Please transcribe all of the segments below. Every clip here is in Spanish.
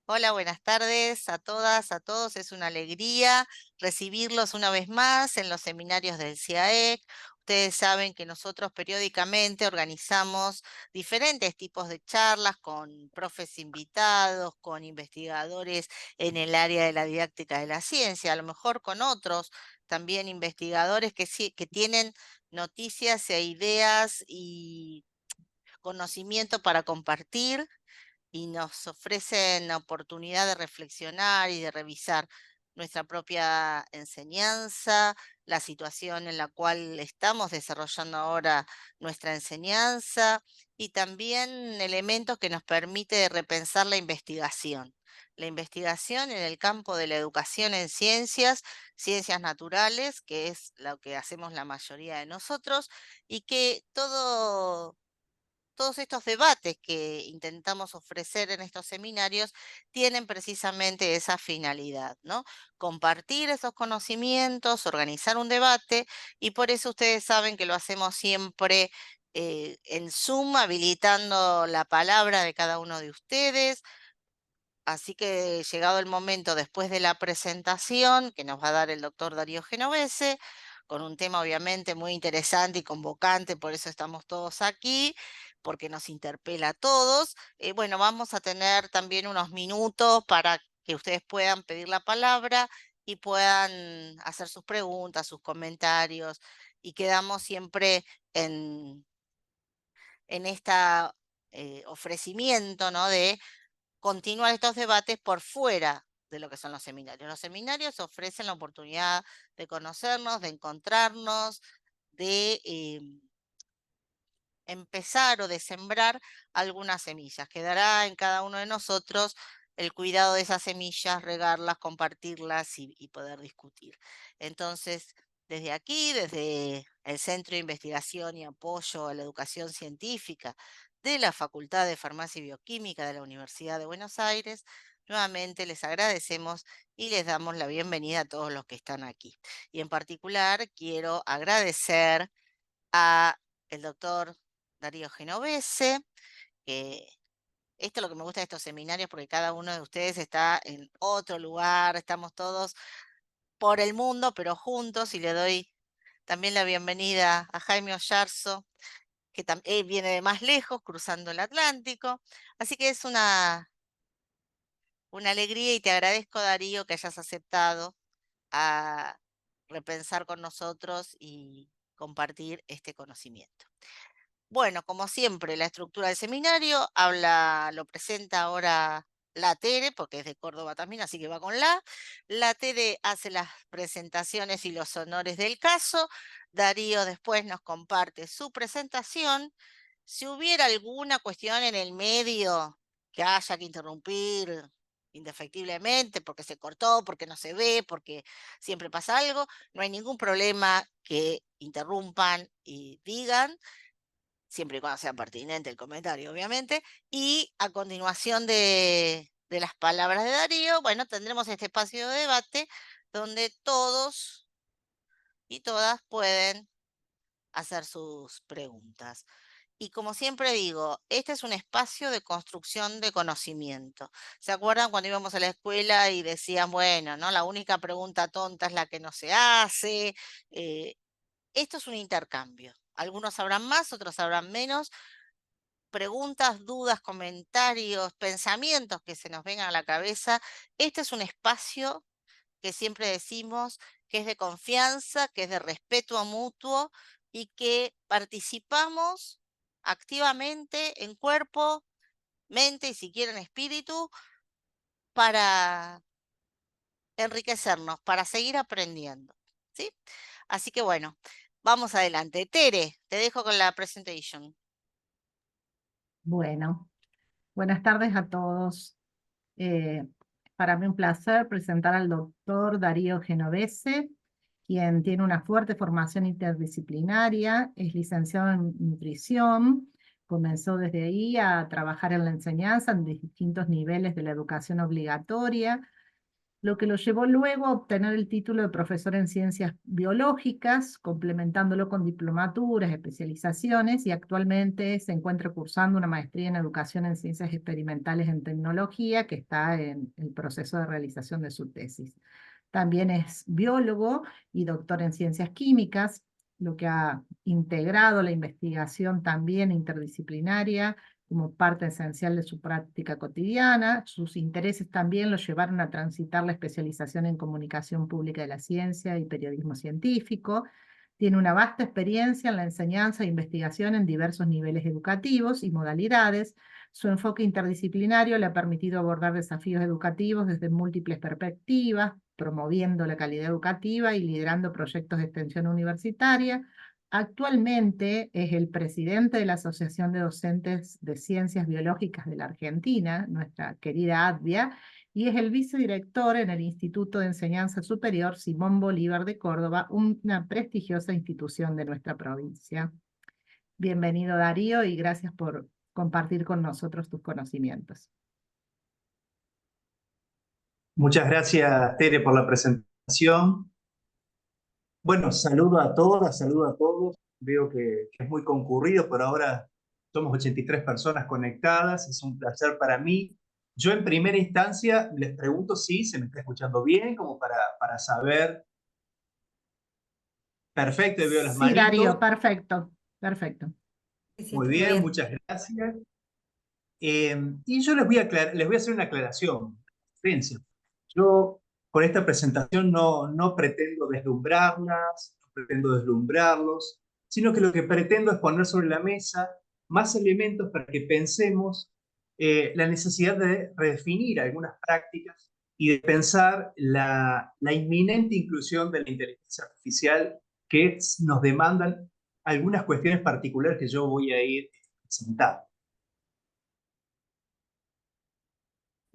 Hola, buenas tardes a todas, a todos. Es una alegría recibirlos una vez más en los seminarios del CIAEC. Ustedes saben que nosotros periódicamente organizamos diferentes tipos de charlas con profes invitados, con investigadores en el área de la didáctica de la ciencia, a lo mejor con otros también investigadores que tienen noticias e ideas y conocimiento para compartir y nos ofrecen la oportunidad de reflexionar y de revisar nuestra propia enseñanza, la situación en la cual estamos desarrollando ahora nuestra enseñanza y también elementos que nos permite repensar la investigación. La investigación en el campo de la educación en ciencias, ciencias naturales, que es lo que hacemos la mayoría de nosotros, y que todos estos debates que intentamos ofrecer en estos seminarios tienen precisamente esa finalidad, ¿no? Compartir esos conocimientos, organizar un debate, y por eso ustedes saben que lo hacemos siempre en Zoom, habilitando la palabra de cada uno de ustedes. Así que llegado el momento, después de la presentación que nos va a dar el doctor Darío Genovese, con un tema obviamente muy interesante y convocante, por eso estamos todos aquí, porque nos interpela a todos. Bueno, vamos a tener también unos minutos para que ustedes puedan pedir la palabra y puedan hacer sus preguntas, sus comentarios, y quedamos siempre en esta ofrecimiento, ¿no? De continuar estos debates por fuera de lo que son los seminarios. Los seminarios ofrecen la oportunidad de conocernos, de encontrarnos, de empezar o de sembrar algunas semillas. Quedará en cada uno de nosotros el cuidado de esas semillas, regarlas, compartirlas y poder discutir. Entonces, desde aquí, desde el Centro de Investigación y Apoyo a la Educación Científica de la Facultad de Farmacia y Bioquímica de la Universidad de Buenos Aires, nuevamente les agradecemos y les damos la bienvenida a todos los que están aquí. Y en particular quiero agradecer a el doctor Darío Genovese, que esto es lo que me gusta de estos seminarios, porque cada uno de ustedes está en otro lugar, estamos todos por el mundo, pero juntos, y le doy también la bienvenida a Jaime Ollarzo, que también viene de más lejos, cruzando el Atlántico. Así que es una alegría y te agradezco, Darío, que hayas aceptado a repensar con nosotros y compartir este conocimiento. Bueno, como siempre, la estructura del seminario lo presenta ahora la Tere, porque es de Córdoba también, así que va con la. La Tere hace las presentaciones y los honores del caso. Darío después nos comparte su presentación. Si hubiera alguna cuestión en el medio que haya que interrumpir indefectiblemente, porque se cortó, porque no se ve, porque siempre pasa algo, no hay ningún problema que interrumpan y digan siempre y cuando sea pertinente el comentario, obviamente. Y a continuación de las palabras de Darío, bueno, tendremos este espacio de debate donde todos y todas pueden hacer sus preguntas. Y como siempre digo, este es un espacio de construcción de conocimiento. ¿Se acuerdan cuando íbamos a la escuela y decían, bueno, ¿no? La única pregunta tonta es la que no se hace? Esto es un intercambio. Algunos sabrán más, otros sabrán menos, preguntas, dudas, comentarios, pensamientos que se nos vengan a la cabeza. Este es un espacio que siempre decimos que es de confianza, que es de respeto a mutuo y que participamos activamente en cuerpo, mente y si quieren espíritu para enriquecernos, para seguir aprendiendo. ¿Sí? Así que bueno, vamos adelante. Tere, te dejo con la presentation. Bueno, buenas tardes a todos. Eh, para mí un placer presentar al doctor Darío Genovese, quien tiene una fuerte formación interdisciplinaria, es licenciado en nutrición, comenzó desde ahí a trabajar en la enseñanza en distintos niveles de la educación obligatoria, lo que lo llevó luego a obtener el título de profesor en ciencias biológicas, complementándolo con diplomaturas, especializaciones, y actualmente se encuentra cursando una maestría en educación en ciencias experimentales en tecnología, que está en el proceso de realización de su tesis. También es biólogo y doctor en ciencias químicas, lo que ha integrado la investigación también interdisciplinaria como parte esencial de su práctica cotidiana. Sus intereses también lo llevaron a transitar la especialización en comunicación pública de la ciencia y periodismo científico. Tiene una vasta experiencia en la enseñanza e investigación en diversos niveles educativos y modalidades. Su enfoque interdisciplinario le ha permitido abordar desafíos educativos desde múltiples perspectivas, promoviendo la calidad educativa y liderando proyectos de extensión universitaria. Actualmente es el presidente de la Asociación de Docentes de Ciencias Biológicas de la Argentina, nuestra querida ADVIA, y es el vicedirector en el Instituto de Enseñanza Superior Simón Bolívar de Córdoba, una prestigiosa institución de nuestra provincia. Bienvenido, Darío, y gracias por compartir con nosotros tus conocimientos. Muchas gracias, Tere, por la presentación. Bueno, saludo a todas, saludo a todos. Veo que es muy concurrido, por ahora somos 83 personas conectadas, es un placer para mí. Yo en primera instancia les pregunto si se me está escuchando bien, como para saber. Perfecto, veo las Sí, Darío, manitos. perfecto, perfecto. Sí, Muy todo bien, bien. muchas gracias. Y yo les voy a hacer una aclaración. Yo con esta presentación no pretendo deslumbrarlas, no pretendo deslumbrarlos, sino que lo que pretendo es poner sobre la mesa más elementos para que pensemos la necesidad de redefinir algunas prácticas y de pensar la inminente inclusión de la inteligencia artificial que nos demandan algunas cuestiones particulares que yo voy a ir presentando.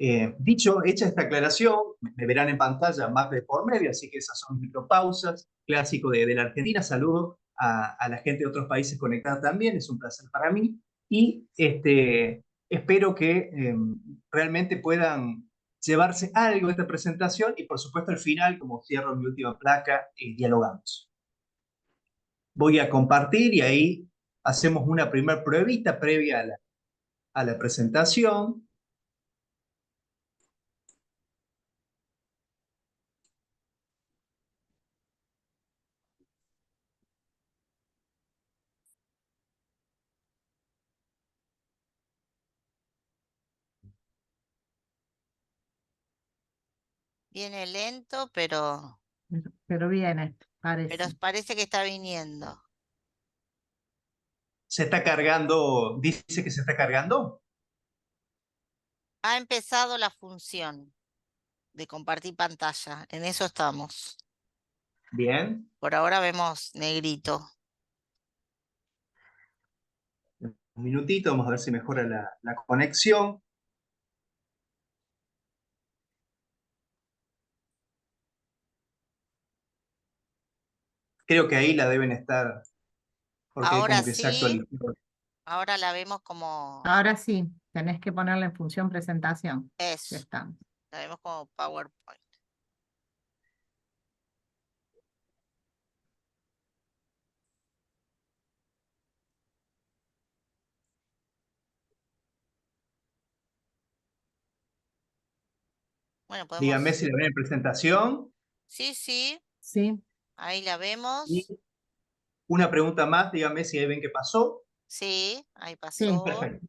Hecha esta aclaración, me verán en pantalla más de por medio, así que esas son micropausas, clásico de la Argentina. Saludo a la gente de otros países conectada también, es un placer para mí. Y espero que realmente puedan llevarse algo de esta presentación y por supuesto al final, como cierro mi última placa, dialogamos. Voy a compartir y ahí hacemos una primera pruebita previa a la presentación. Viene lento, Pero viene, parece. parece que está viniendo. Se está cargando, dice que se está cargando. Ha empezado la función de compartir pantalla. En eso estamos. Bien, Por ahora vemos negrito. un minutito, vamos a ver si mejora la conexión. Creo que ahí la deben estar, porque ahí Ahora como que se sí, actualizó. ahora la vemos como Ahora sí, tenés que ponerle en función presentación. Ya eso. está. La vemos como PowerPoint. Bueno, Díganme podemos. si la ven en presentación. Sí, sí, Sí, ahí la Y vemos. una pregunta más, díganme si ahí ven qué pasó. Sí, ahí sí. pasó. Perfecto.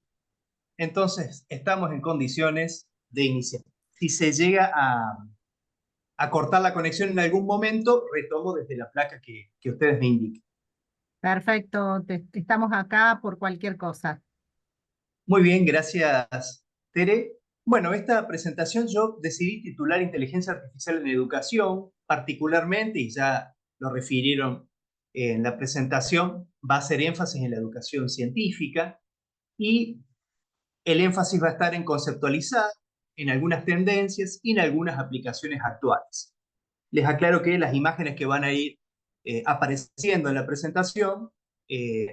Entonces, estamos en condiciones de iniciar. Si se llega a cortar la conexión en algún momento, retomo desde la placa que ustedes me indiquen. Perfecto. Estamos acá por cualquier cosa. Muy bien, gracias, Tere. Bueno, esta presentación yo decidí titular Inteligencia Artificial en Educación, particularmente, y ya lo refirieron en la presentación, va a hacer énfasis en la educación científica y el énfasis va a estar en conceptualizar en algunas tendencias y en algunas aplicaciones actuales. Les aclaro que las imágenes que van a ir apareciendo en la presentación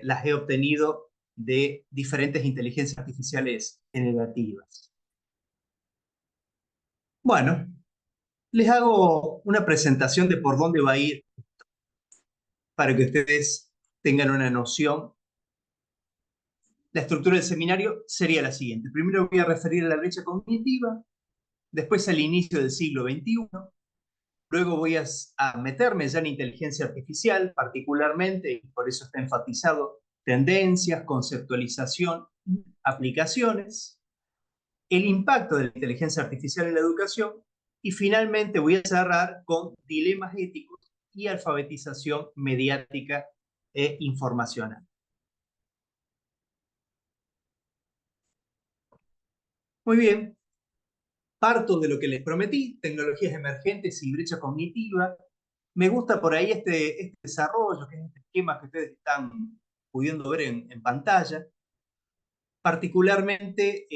las he obtenido de diferentes inteligencias artificiales generativas. Bueno, Les hago una presentación de por dónde va a ir para que ustedes tengan una noción. La estructura del seminario sería la siguiente. Primero voy a referir a la brecha cognitiva, después al inicio del siglo XXI, luego voy a meterme ya en inteligencia artificial, particularmente, y por eso está enfatizado, tendencias, conceptualización, aplicaciones, el impacto de la inteligencia artificial en la educación, y finalmente voy a cerrar con dilemas éticos y alfabetización mediática e informacional. Muy bien, parto de lo que les prometí, tecnologías emergentes y brecha cognitiva. Me gusta por ahí este desarrollo, que es este esquema que ustedes están pudiendo ver en pantalla. Particularmente,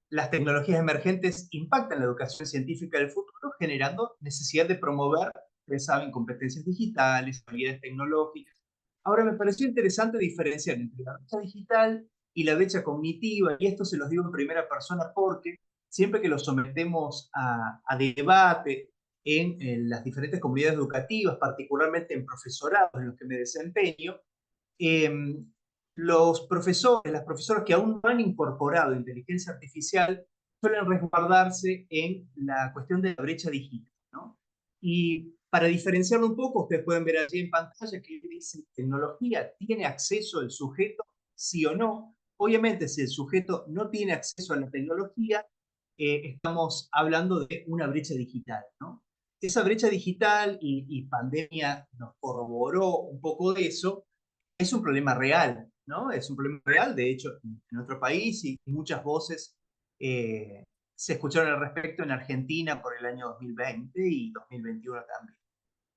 las tecnologías emergentes impactan la educación científica del futuro, generando necesidad de promover, ustedes saben, competencias digitales, habilidades tecnológicas. Ahora, me pareció interesante diferenciar entre la brecha digital y la brecha cognitiva, y esto se los digo en primera persona porque siempre que lo sometemos a debate en las diferentes comunidades educativas, particularmente en profesorados en los que me desempeño, eh, los profesores, las profesoras que aún no han incorporado inteligencia artificial suelen resguardarse en la cuestión de la brecha digital, ¿no? Y para diferenciarlo un poco, ustedes pueden ver allí en pantalla que dice tecnología, ¿tiene acceso el sujeto? Sí o no. Obviamente, si el sujeto no tiene acceso a la tecnología, estamos hablando de una brecha digital, ¿no? Esa brecha digital y pandemia nos corroboró un poco de eso, es un problema real, ¿no? Es un problema real, de hecho, en nuestro país y muchas voces se escucharon al respecto en Argentina por el año 2020 y 2021 también.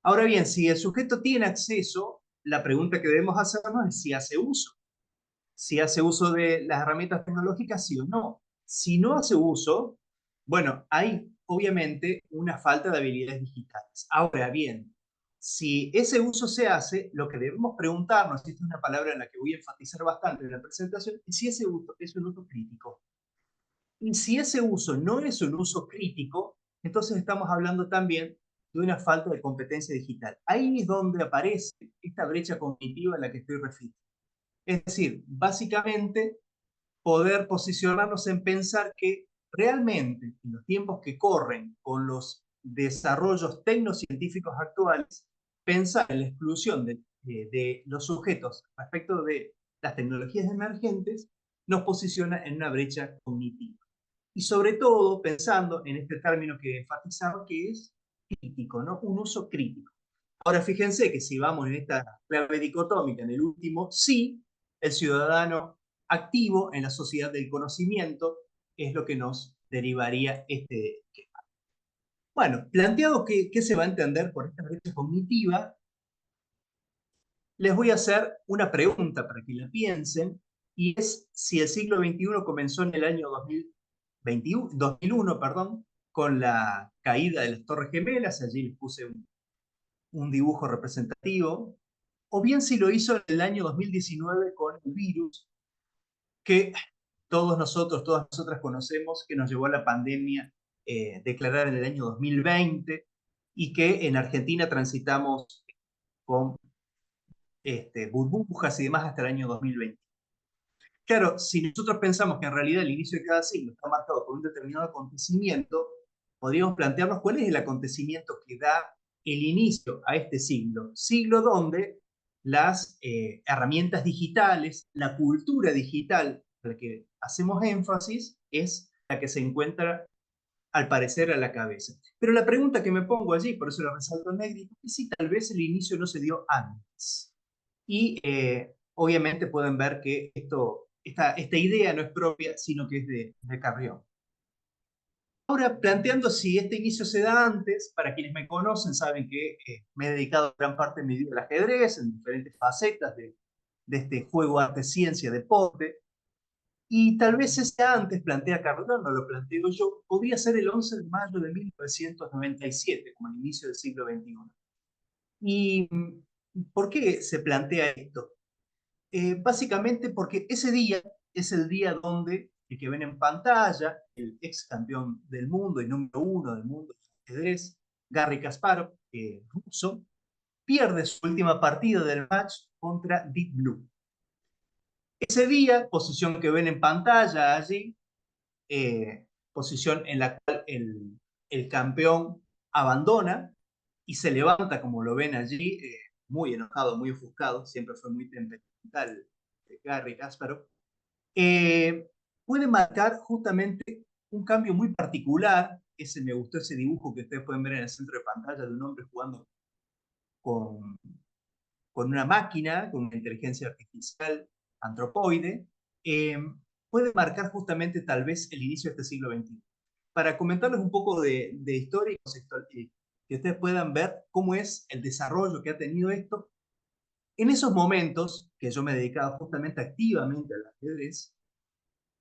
Ahora bien, si el sujeto tiene acceso, la pregunta que debemos hacernos es si hace uso. Si hace uso de las herramientas tecnológicas, sí o no. Si no hace uso, bueno, hay obviamente una falta de habilidades digitales. Ahora bien, si ese uso se hace, lo que debemos preguntarnos, y esta es una palabra en la que voy a enfatizar bastante en la presentación, es si ese uso es un uso crítico. Y si ese uso no es un uso crítico, entonces estamos hablando también de una falta de competencia digital. Ahí es donde aparece esta brecha cognitiva a la que estoy refiriendo. Es decir, básicamente poder posicionarnos en pensar que realmente en los tiempos que corren con los desarrollos tecnocientíficos actuales, pensar en la exclusión de los sujetos respecto de las tecnologías emergentes nos posiciona en una brecha cognitiva. Y sobre todo pensando en este término que enfatizamos, que es crítico, ¿no? Un uso crítico. Ahora fíjense que si vamos en esta clave dicotómica, en el último, sí, el ciudadano activo en la sociedad del conocimiento es lo que nos derivaría este esquema. Bueno, planteado qué se va a entender por esta brecha cognitiva, les voy a hacer una pregunta para que la piensen, y es si el siglo XXI comenzó en el año 2001, perdón, con la caída de las Torres Gemelas, allí les puse un dibujo representativo, o bien si lo hizo en el año 2019 con el virus que todos nosotros, todas nosotras conocemos, que nos llevó a la pandemia declarada en el año 2020 y que en Argentina transitamos con burbujas y demás hasta el año 2020. Claro, si nosotros pensamos que en realidad el inicio de cada siglo está marcado por un determinado acontecimiento, podríamos plantearnos cuál es el acontecimiento que da el inicio a este siglo. Siglo donde las herramientas digitales, la cultura digital a la que hacemos énfasis, es la que se encuentra, al parecer, a la cabeza. Pero la pregunta que me pongo allí, por eso lo resalto en negrito, es si tal vez el inicio no se dio antes. Y obviamente pueden ver que esta idea no es propia, sino que es de Carrión. Ahora, planteando si este inicio se da antes, para quienes me conocen saben que me he dedicado gran parte de mi vida al ajedrez, en diferentes facetas de este juego arte-ciencia-deporte, y tal vez ese antes, plantea Carrión, no lo planteo yo, podría ser el 11 de mayo de 1997, como el inicio del siglo XXI. ¿Y por qué se plantea esto? Básicamente porque ese día es el día donde el que ven en pantalla, el ex campeón del mundo y número 1 del mundo ajedrez, Garry Kasparov, ruso, pierde su última partida del match contra Deep Blue. Ese día, posición que ven en pantalla allí, posición en la cual el campeón abandona y se levanta, como lo ven allí, muy enojado, muy ofuscado, siempre fue muy temperamental Garry Kasparov, puede marcar justamente un cambio muy particular. Me gustó ese dibujo que ustedes pueden ver en el centro de pantalla de un hombre jugando con una máquina, con una inteligencia artificial antropoide, puede marcar justamente tal vez el inicio de este siglo XXI. Para comentarles un poco de historia y que ustedes puedan ver cómo es el desarrollo que ha tenido esto. En esos momentos, que yo me dedicaba justamente activamente al ajedrez,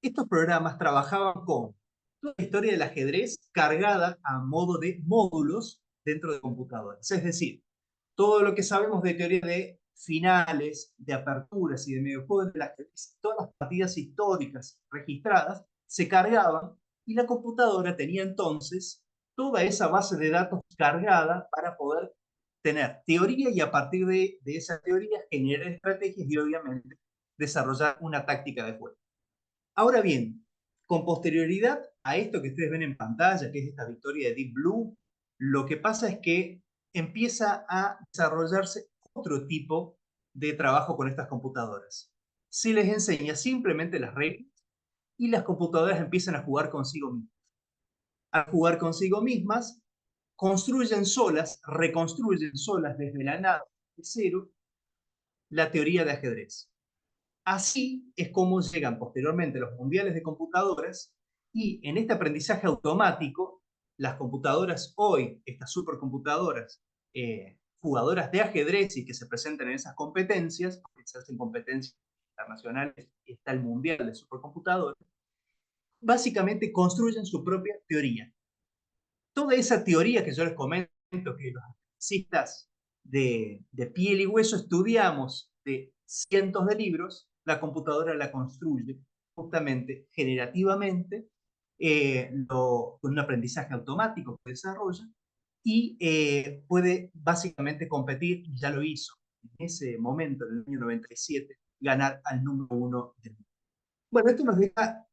estos programas trabajaban con toda la historia del ajedrez cargada a modo de módulos dentro de computadoras. Es decir, todo lo que sabemos de teoría de finales, de aperturas y de mediojuegos del ajedrez, todas las partidas históricas registradas se cargaban y la computadora tenía entonces toda esa base de datos cargada para poder tener teoría y a partir de esa teoría generar estrategias y obviamente desarrollar una táctica de juego. Ahora bien, con posterioridad a esto que ustedes ven en pantalla, que es esta victoria de Deep Blue, lo que pasa es que empieza a desarrollarse otro tipo de trabajo con estas computadoras. Se les enseña simplemente las reglas y las computadoras empiezan a jugar consigo mismas. Al jugar consigo mismas, construyen solas, reconstruyen solas desde la nada, de cero, la teoría de ajedrez. Así es como llegan posteriormente los mundiales de computadoras y en este aprendizaje automático, las computadoras hoy, estas supercomputadoras, jugadoras de ajedrez y que se presentan en esas competencias, porque se hacen competencias internacionales, está el mundial de supercomputadoras, básicamente construyen su propia teoría. Toda esa teoría que yo les comento, que los ajedrecistas de piel y hueso estudiamos de cientos de libros, la computadora la construye justamente generativamente, con un aprendizaje automático que desarrolla y puede básicamente competir, y ya lo hizo en ese momento, en el año 97, ganar al número 1 del mundo. Bueno, esto nos deja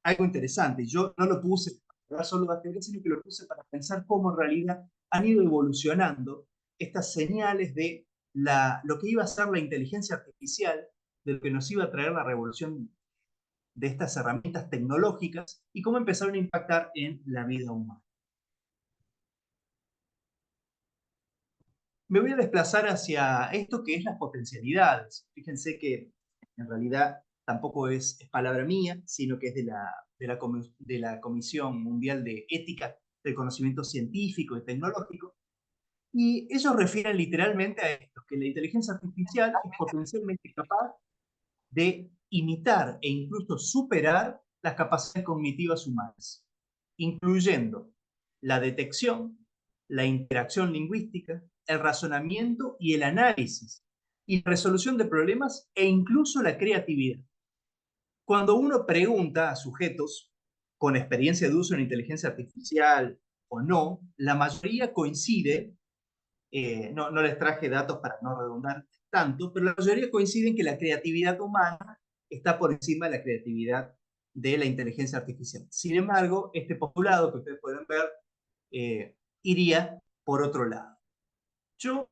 algo interesante. Yo no lo puse para hablar solo de ajedrez, sino que lo puse para pensar cómo en realidad han ido evolucionando estas señales de lo que iba a ser la inteligencia artificial, de lo que nos iba a traer la revolución de estas herramientas tecnológicas y cómo empezaron a impactar en la vida humana. Me voy a desplazar hacia esto que es las potencialidades. Fíjense que en realidad tampoco es palabra mía, sino que es de la Comisión Mundial de Ética del Conocimiento Científico y Tecnológico. Y ellos refieren literalmente a esto, que la inteligencia artificial es potencialmente capaz de imitar e incluso superar las capacidades cognitivas humanas, incluyendo la detección, la interacción lingüística, el razonamiento y el análisis, y resolución de problemas e incluso la creatividad. Cuando uno pregunta a sujetos con experiencia de uso en inteligencia artificial o no, la mayoría coincide, no les traje datos para no redundar tanto, pero la mayoría coinciden que la creatividad humana está por encima de la creatividad de la inteligencia artificial. Sin embargo, este postulado que ustedes pueden ver iría por otro lado. Yo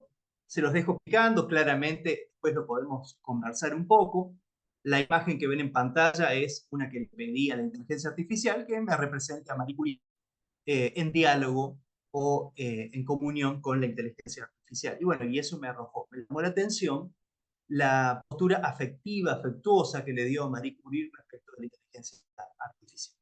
se los dejo picando claramente, después lo podemos conversar un poco. La imagen que ven en pantalla es una que le pedí a la inteligencia artificial que me represente a Marie Curie en diálogo o en comunión con la inteligencia artificial. Y bueno, y eso me llamó la atención la postura afectiva, afectuosa que le dio Marie Curie respecto de la inteligencia artificial.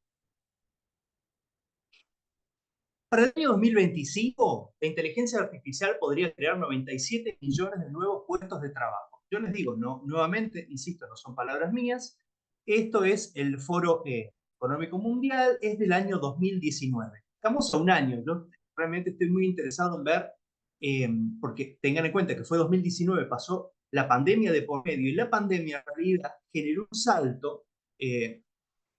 Para el año 2025, la inteligencia artificial podría crear 97 millones de nuevos puestos de trabajo. Yo les digo, nuevamente, insisto, no son palabras mías, esto es el Foro Económico Mundial, es del año 2019. Estamos a un año, yo realmente estoy muy interesado en ver, porque tengan en cuenta que fue 2019, pasó la pandemia de por medio, y la pandemia en realidad generó un salto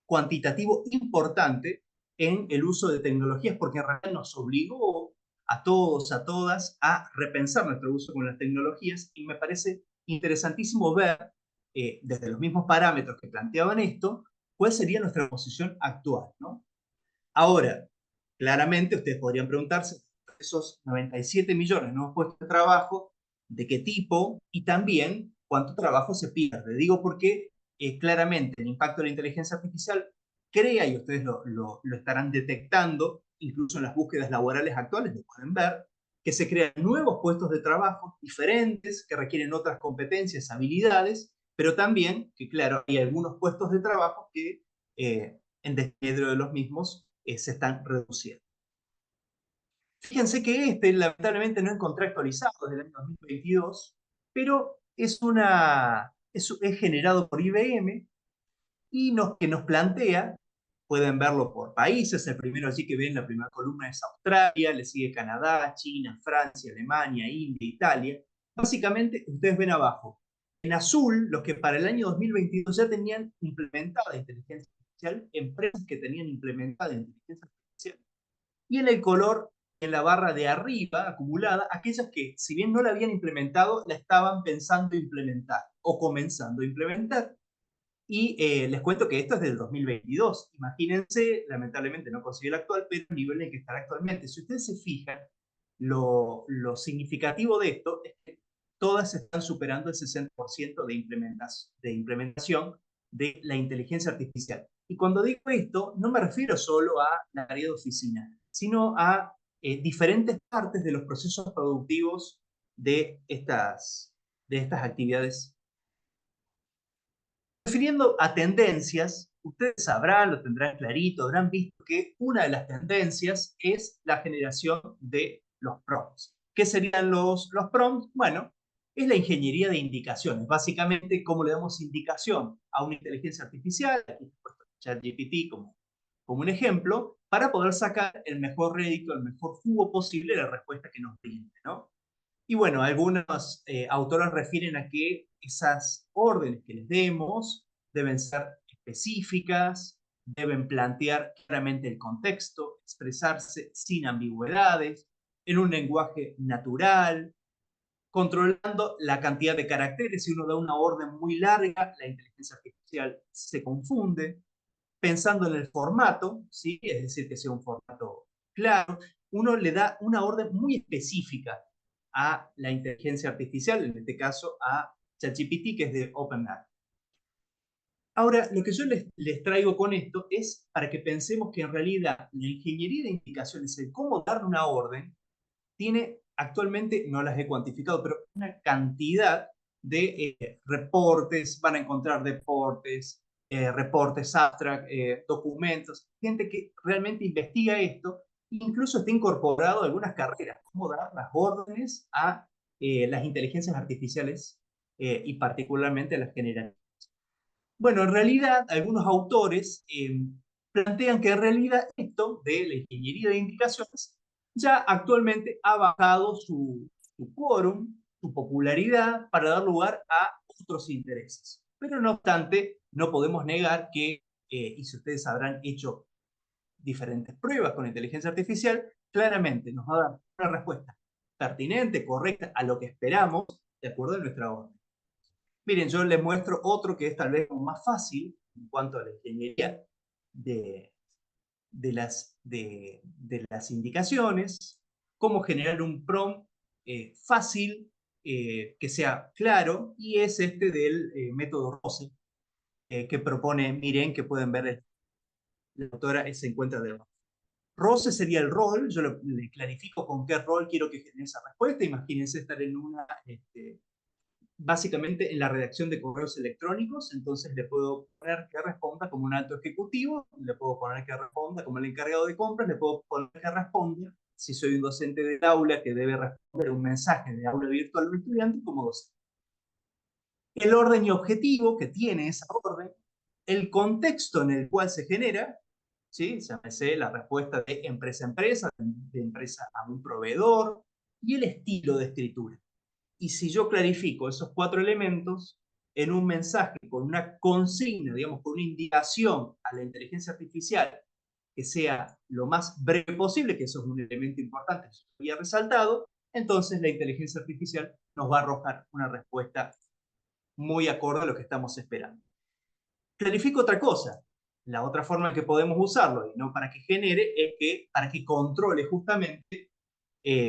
cuantitativo importante en el uso de tecnologías, porque en realidad nos obligó a todos, a todas, a repensar nuestro uso con las tecnologías, y me parece interesantísimo ver, desde los mismos parámetros que planteaban esto, cuál sería nuestra posición actual, ¿no? Ahora, claramente ustedes podrían preguntarse, esos 97 millones de nuevos puestos de trabajo, ¿de qué tipo? Y también, ¿cuánto trabajo se pierde? Digo porque claramente el impacto de la inteligencia artificial crea, y ustedes lo estarán detectando, incluso en las búsquedas laborales actuales, lo pueden ver, que se crean nuevos puestos de trabajo diferentes, que requieren otras competencias, habilidades, pero también que, claro, hay algunos puestos de trabajo que en desmedro de los mismos se están reduciendo. Fíjense que lamentablemente, no encontré actualizado desde el año 2022, pero es generado por IBM y que nos plantea, pueden verlo por países, el primero allí que ven, la primera columna es Australia, le sigue Canadá, China, Francia, Alemania, India, Italia. Básicamente, ustedes ven abajo, en azul, los que para el año 2022 ya tenían implementada inteligencia artificial, empresas que tenían implementada inteligencia artificial, y en el color, en la barra de arriba, acumulada, aquellas que, si bien no la habían implementado, la estaban pensando implementar o comenzando a implementar. Y les cuento que esto es del 2022. Imagínense, lamentablemente no conseguí el actual, pero el nivel en que estará actualmente. Si ustedes se fijan, lo significativo de esto es que todas están superando el 60% de implementación de la inteligencia artificial. Y cuando digo esto, no me refiero solo a la área de oficina, sino a diferentes partes de los procesos productivos de estas actividades. Refiriendo a tendencias, ustedes sabrán, lo tendrán clarito, habrán visto que una de las tendencias es la generación de los prompts. ¿Qué serían los prompts? Bueno, es la ingeniería de indicaciones. Básicamente, cómo le damos indicación a una inteligencia artificial, aquí he puesto ChatGPT como un ejemplo, para poder sacar el mejor rédito, el mejor jugo posible de la respuesta que nos brinde, ¿no? Y bueno, algunos autores refieren a que esas órdenes que les demos deben ser específicas, deben plantear claramente el contexto, expresarse sin ambigüedades, en un lenguaje natural, controlando la cantidad de caracteres. Si uno da una orden muy larga, la inteligencia artificial se confunde, pensando en el formato, ¿sí? Es decir, que sea un formato claro. Uno le da una orden muy específica a la inteligencia artificial, en este caso a ChatGPT, que es de OpenAI. Ahora, lo que yo les traigo con esto es para que pensemos que en realidad la ingeniería de indicaciones, el cómo dar una orden, tiene actualmente, no las he cuantificado, pero una cantidad de reportes, van a encontrar reportes abstract, documentos, gente que realmente investiga esto, incluso está incorporado a algunas carreras, cómo dar las órdenes a las inteligencias artificiales y particularmente a las generales. Bueno, en realidad, algunos autores plantean que en realidad esto de la ingeniería de indicaciones ya actualmente ha bajado su quórum, su popularidad, para dar lugar a otros intereses. Pero no obstante, no podemos negar que, y si ustedes habrán hecho diferentes pruebas con inteligencia artificial, claramente nos va a dar una respuesta pertinente, correcta, a lo que esperamos, de acuerdo a nuestra orden. Miren, yo les muestro otro que es tal vez más fácil en cuanto a la ingeniería de las indicaciones, cómo generar un prompt fácil, que sea claro, y es este del método Rose, que propone, miren, que pueden ver, la autora se encuentra de Rose sería el rol, yo le clarifico con qué rol quiero que genere esa respuesta. Imagínense estar en básicamente en la redacción de correos electrónicos, entonces le puedo poner que responda como un alto ejecutivo, le puedo poner que responda como el encargado de compras, le puedo poner que responda, si soy un docente del aula que debe responder un mensaje de aula virtual a un estudiante, como docente. El orden y objetivo que tiene esa orden, el contexto en el cual se genera, ¿sí? Llámese la respuesta de empresa a empresa, de empresa a un proveedor, y el estilo de escritura. Y si yo clarifico esos 4 elementos en un mensaje con una consigna, digamos, con una indicación a la inteligencia artificial que sea lo más breve posible, que eso es un elemento importante que yo había resaltado, entonces la inteligencia artificial nos va a arrojar una respuesta muy acorde a lo que estamos esperando. Clarifico otra cosa. La otra forma en que podemos usarlo, y no para que genere, es que para que controle justamente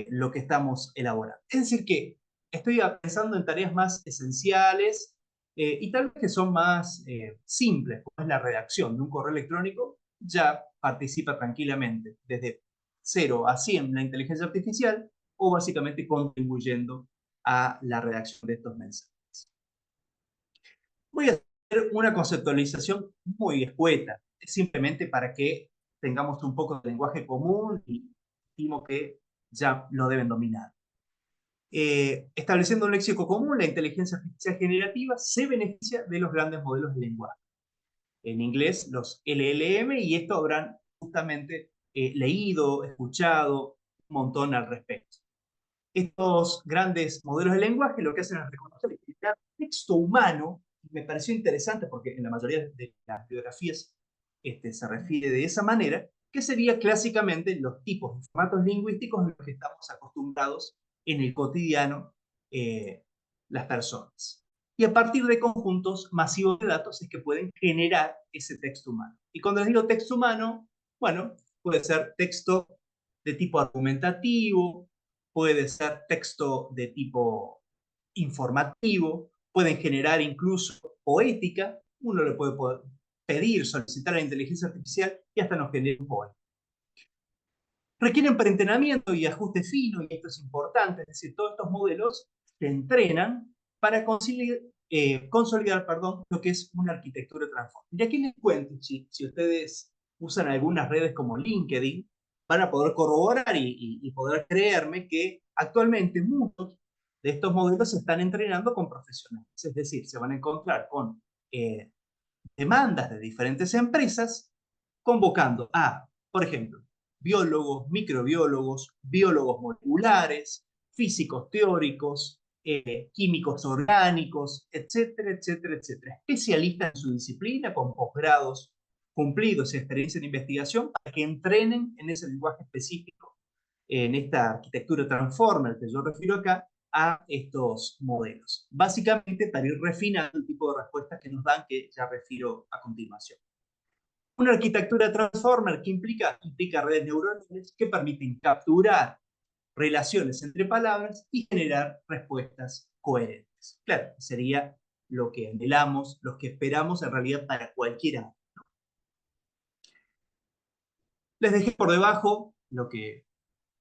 lo que estamos elaborando. Es decir, que estoy pensando en tareas más esenciales y tal vez que son más simples, como es la redacción de un correo electrónico, ya participa tranquilamente desde 0 a 100 la inteligencia artificial o básicamente contribuyendo a la redacción de estos mensajes. Voy a hacer una conceptualización muy escueta, simplemente para que tengamos un poco de lenguaje común y estimo que ya lo deben dominar. Estableciendo un léxico común, la inteligencia artificial generativa se beneficia de los grandes modelos de lenguaje. En inglés, los LLM, y esto habrán justamente leído, escuchado un montón al respecto. Estos grandes modelos de lenguaje lo que hacen es reconocer y crear texto humano. Me pareció interesante porque en la mayoría de las biografías se refiere de esa manera, que sería clásicamente los tipos de formatos lingüísticos en los que estamos acostumbrados en el cotidiano las personas. Y a partir de conjuntos masivos de datos es que pueden generar ese texto humano. Y cuando les digo texto humano, bueno, puede ser texto de tipo argumentativo, puede ser texto de tipo informativo, pueden generar incluso poética, uno le puede pedir, solicitar a la inteligencia artificial y hasta nos genera un poema. Requieren preentrenamiento y ajuste fino, y esto es importante, es decir, todos estos modelos se entrenan para consolidar lo que es una arquitectura transformer. Y aquí les cuento, si ustedes usan algunas redes como LinkedIn, van a poder corroborar y poder creerme que actualmente muchos de estos modelos se están entrenando con profesionales. Es decir, se van a encontrar con demandas de diferentes empresas convocando a, por ejemplo, biólogos, microbiólogos, biólogos moleculares, físicos teóricos, químicos orgánicos, etcétera, etcétera, etcétera. Especialistas en su disciplina con posgrados cumplidos y experiencia en investigación para que entrenen en ese lenguaje específico, en esta arquitectura transformer que yo refiero acá, a estos modelos. Básicamente para ir refinando el tipo de respuestas que nos dan, que ya refiero a continuación. Una arquitectura transformer que implica redes neuronales que permiten capturar relaciones entre palabras y generar respuestas coherentes. Claro, sería lo que anhelamos, lo que esperamos en realidad para cualquiera. Les dejé por debajo lo que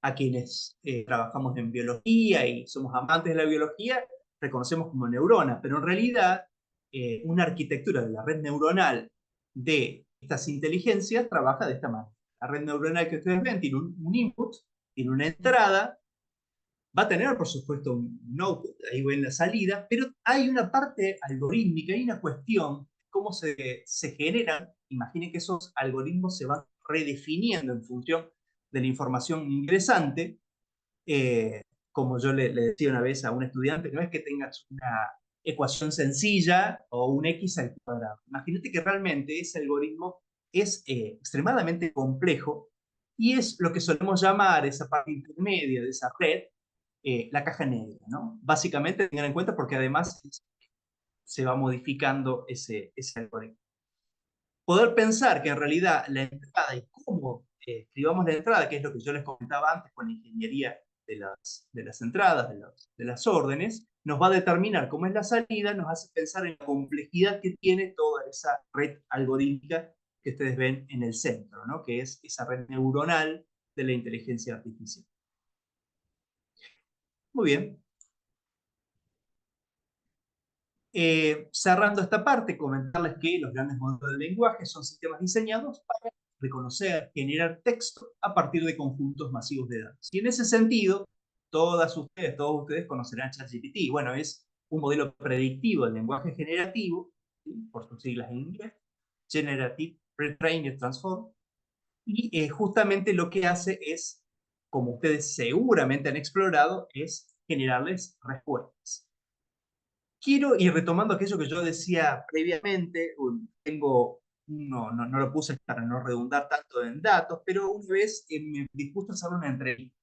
a quienes trabajamos en biología y somos amantes de la biología reconocemos como neurona, pero en realidad una arquitectura de la red neuronal de estas inteligencias trabaja de esta manera. La red neuronal que ustedes ven tiene un input, tiene una entrada, va a tener por supuesto un output, ahí ven la salida, pero hay una parte algorítmica, hay una cuestión, cómo se generan. Imaginen que esos algoritmos se van redefiniendo en función de la información ingresante. Como yo le decía una vez a un estudiante, no es que tengas una ecuación sencilla o un x al cuadrado. Imagínate que realmente ese algoritmo es extremadamente complejo y es lo que solemos llamar esa parte intermedia de esa red, la caja negra, ¿no? Básicamente, tengan en cuenta porque además se va modificando ese algoritmo. Poder pensar que en realidad la entrada y cómo escribamos la entrada, que es lo que yo les comentaba antes con la ingeniería de las entradas, de las órdenes, nos va a determinar cómo es la salida, nos hace pensar en la complejidad que tiene toda esa red algorítmica que ustedes ven en el centro, ¿no? Que es esa red neuronal de la inteligencia artificial. Muy bien. Cerrando esta parte, comentarles que los grandes modelos de lenguaje son sistemas diseñados para reconocer, generar texto a partir de conjuntos masivos de datos. Y en ese sentido, todos ustedes conocerán ChatGPT. Bueno, es un modelo predictivo del lenguaje generativo, ¿sí? Por sus siglas en inglés, Generative Pre-trained Transform, y justamente lo que hace es, como ustedes seguramente han explorado, es generarles respuestas. Quiero ir retomando aquello que yo decía previamente, tengo no lo puse para no redundar tanto en datos, pero una vez me dispuse a hacer una entrevista.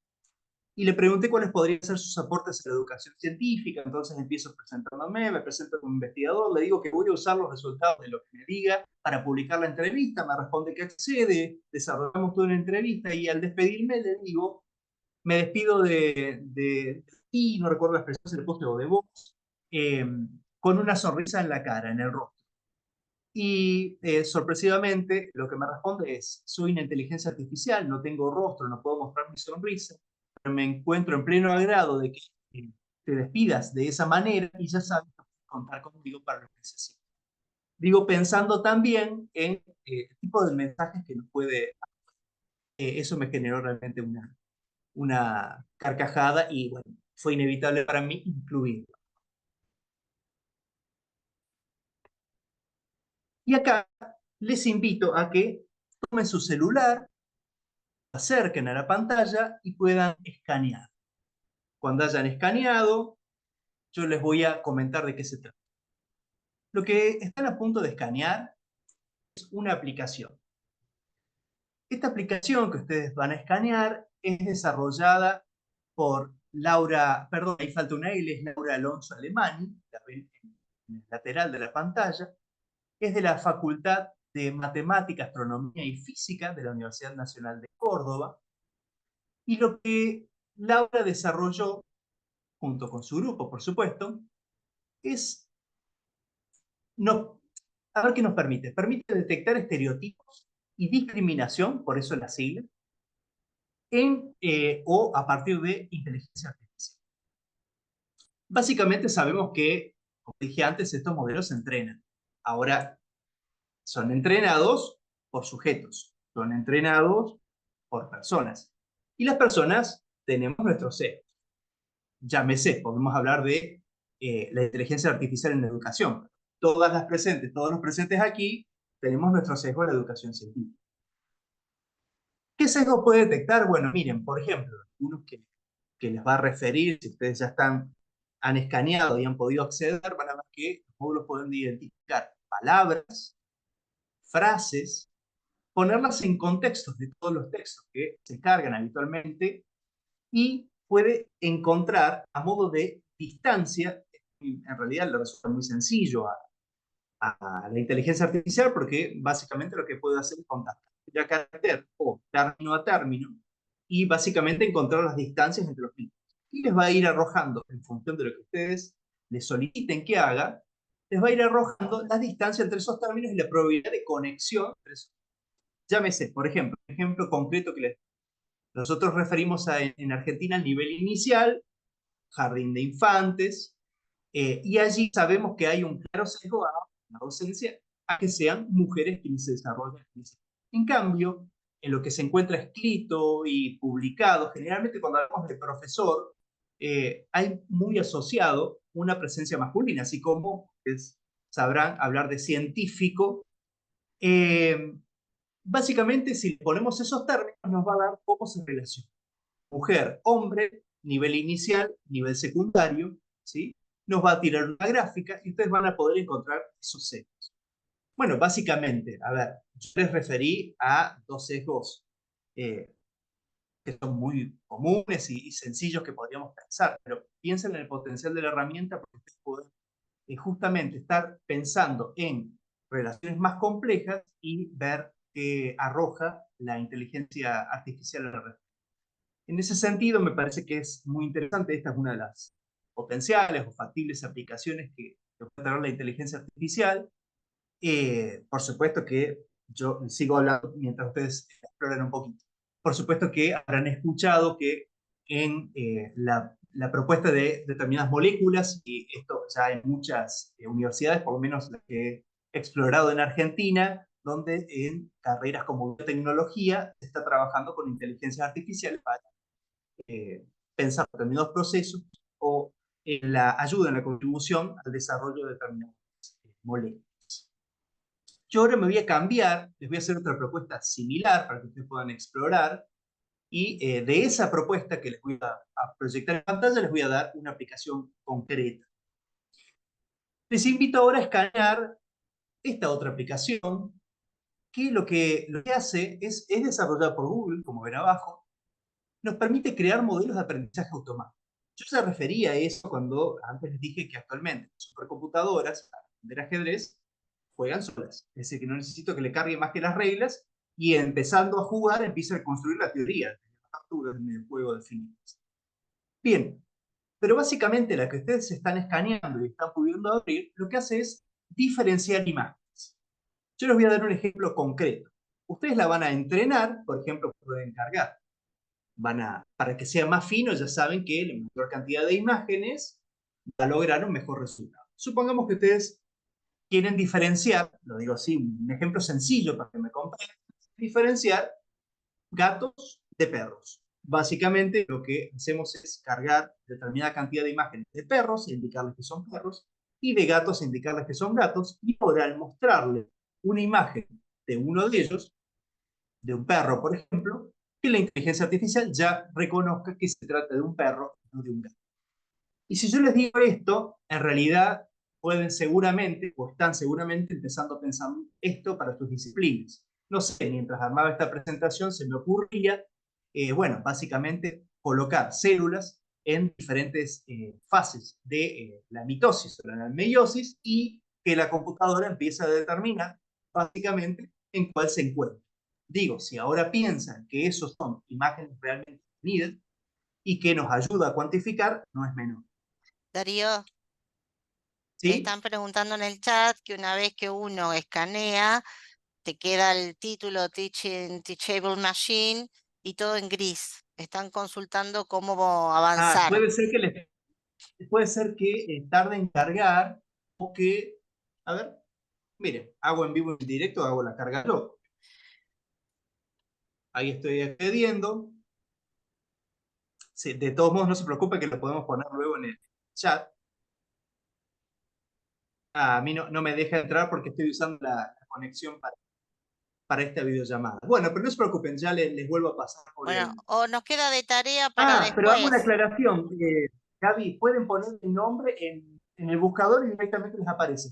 Y le pregunté cuáles podrían ser sus aportes a la educación científica. Entonces empiezo presentándome, me presento como investigador, le digo que voy a usar los resultados de lo que me diga para publicar la entrevista, me responde que accede, desarrollamos toda una entrevista y al despedirme le digo, me despido y no recuerdo la expresión, se le puse o de voz, eh, con una sonrisa en la cara, en el rostro. Y sorpresivamente lo que me responde es, soy una inteligencia artificial, no tengo rostro, no puedo mostrar mi sonrisa, pero me encuentro en pleno agrado de que te despidas de esa manera y ya sabes que puedes contar conmigo para lo que necesites. Digo, pensando también en el tipo de mensajes que nos puede... eso me generó realmente una carcajada y bueno, fue inevitable para mí incluirlo. Y acá les invito a que tomen su celular, acerquen a la pantalla y puedan escanear. Cuando hayan escaneado, yo les voy a comentar de qué se trata. Lo que están a punto de escanear es una aplicación. Esta aplicación que ustedes van a escanear es desarrollada por Laura, perdón, ahí falta una L, es Laura Alonso Alemani, la ven en el lateral de la pantalla, es de la Facultad de Matemática, Astronomía y Física de la Universidad Nacional de Córdoba, y lo que Laura desarrolló junto con su grupo, por supuesto, es, no, a ver qué nos permite. Permite detectar estereotipos y discriminación, por eso la sigla, o a partir de inteligencia artificial. Básicamente sabemos que, como dije antes, estos modelos se entrenan. Ahora, son entrenados por sujetos, son entrenados por personas. Y las personas tenemos nuestros sesgos. Llámese, podemos hablar de la inteligencia artificial en la educación. Todos los presentes aquí, tenemos nuestro sesgo en la educación científica. ¿Qué sesgo puede detectar? Bueno, miren, por ejemplo, unos que les va a referir, si ustedes ya han escaneado y han podido acceder, van a ver que los módulos pueden identificar palabras, frases, ponerlas en contextos de todos los textos que se cargan habitualmente y puede encontrar a modo de distancia, en realidad le resulta muy sencillo a la inteligencia artificial porque básicamente lo que puede hacer es contar ya carácter o término a término y básicamente encontrar las distancias entre los tipos. Y les va a ir arrojando, en función de lo que ustedes les soliciten que haga, les va a ir arrojando las distancias entre esos términos y la probabilidad de conexión entre esos. Llámese, por ejemplo, un ejemplo concreto que nosotros referimos en Argentina al nivel inicial, jardín de infantes, y allí sabemos que hay un claro sesgo a la docencia, a que sean mujeres quienes se desarrollan. En cambio, en lo que se encuentra escrito y publicado, generalmente cuando hablamos de profesor, hay muy asociado una presencia masculina, así como sabrán hablar de científico. Básicamente, si ponemos esos términos, nos va a dar cómo se relaciona. Mujer, hombre, nivel inicial, nivel secundario, ¿sí? Nos va a tirar una gráfica y ustedes van a poder encontrar esos sesgos. Bueno, básicamente, a ver, yo les referí a dos sesgos que son muy comunes y sencillos que podríamos pensar, pero piensen en el potencial de la herramienta porque ustedes pueden justamente estar pensando en relaciones más complejas y ver qué arroja la inteligencia artificial a la red. En ese sentido, me parece que es muy interesante. Esta es una de las potenciales o factibles aplicaciones que puede tener la inteligencia artificial. Por supuesto que yo sigo hablando mientras ustedes exploran un poquito. Por supuesto que habrán escuchado que en la propuesta de determinadas moléculas, y esto ya hay muchas universidades, por lo menos las que he explorado en Argentina, donde en carreras como biotecnología se está trabajando con inteligencia artificial para pensar determinados procesos o en la ayuda, en la contribución al desarrollo de determinadas moléculas. Yo ahora me voy a cambiar, les voy a hacer otra propuesta similar para que ustedes puedan explorar y de esa propuesta que les voy a proyectar en pantalla les voy a dar una aplicación concreta. Les invito ahora a escanear esta otra aplicación que lo que hace es desarrollado por Google, como ven abajo, nos permite crear modelos de aprendizaje automático. Yo ya refería a eso cuando antes les dije que actualmente las supercomputadoras para aprender ajedrez juegan solas. Es decir, que no necesito que le cargue más que las reglas y empezando a jugar empieza a construir la teoría de las capturas en el juego definidas. Bien, pero básicamente la que ustedes están escaneando y están pudiendo abrir, lo que hace es diferenciar imágenes. Yo les voy a dar un ejemplo concreto. Ustedes la van a entrenar, por ejemplo, pueden cargar. Para que sea más fino, ya saben que la mayor cantidad de imágenes va a lograr un mejor resultado. Supongamos que ustedes quieren diferenciar, lo digo así, un ejemplo sencillo para que me comprendan, diferenciar gatos de perros. Básicamente lo que hacemos es cargar determinada cantidad de imágenes de perros e indicarles que son perros, y de gatos e indicarles que son gatos, y ahora al mostrarle una imagen de uno de ellos, de un perro, por ejemplo, que la inteligencia artificial ya reconozca que se trata de un perro, no de un gato. Y si yo les digo esto, en realidad pueden seguramente, o están seguramente empezando a pensar esto para sus disciplinas. No sé, mientras armaba esta presentación se me ocurría, bueno, básicamente colocar células en diferentes fases de la mitosis o la meiosis y que la computadora empiece a determinar básicamente en cuál se encuentra. Digo, si ahora piensan que esos son imágenes realmente definidas y que nos ayuda a cuantificar, no es menor. Darío, ¿Sí? están preguntando en el chat que una vez que uno escanea, te queda el título Teachable Machine y todo en gris. Están consultando cómo avanzar. Puede ser que tarde en cargar o que, a ver, mire, hago en vivo en directo, hago la carga loco. Ahí estoy accediendo. Sí, de todos modos, no se preocupe que lo podemos poner luego en el chat. A mí no me deja entrar porque estoy usando la conexión para esta videollamada. Bueno, pero no se preocupen, ya les vuelvo a pasar por Bueno, el... o nos queda de tarea para Ah, pero hago una después. aclaración. Gaby, pueden poner el nombre en el buscador y directamente les aparece.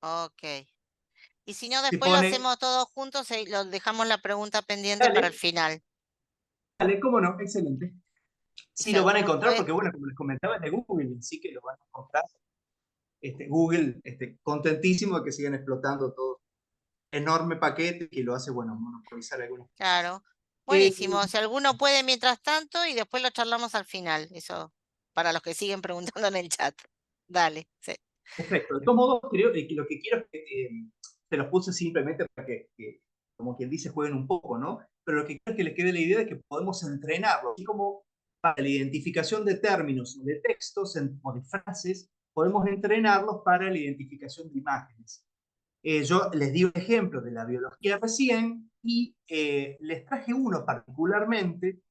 Ok. Y si no, Si después lo pone, hacemos todos juntos y lo dejamos la pregunta pendiente para el dale, final. dale, cómo no, excelente. Y Sí si lo van a alguno encontrar puede, porque, bueno, como les comentaba, es de Google, sí que lo van a encontrar. Google, contentísimo de que sigan explotando todo enorme paquete que lo hace, bueno, monopolizar algunas cosas. claro. Eh, Buenísimo. Si alguno puede mientras tanto y después lo charlamos al final. Eso para los que siguen preguntando en el chat. Dale. Sí. Perfecto. De todos modos, creo que lo que quiero es que se los puse simplemente para que, como quien dice, jueguen un poco, ¿no? Pero lo que quiero es que les quede la idea de que podemos entrenarlo, así como para la identificación de términos o de textos o de frases, podemos entrenarlos para la identificación de imágenes. Yo les di un ejemplo de la biología recién y les traje uno particularmente,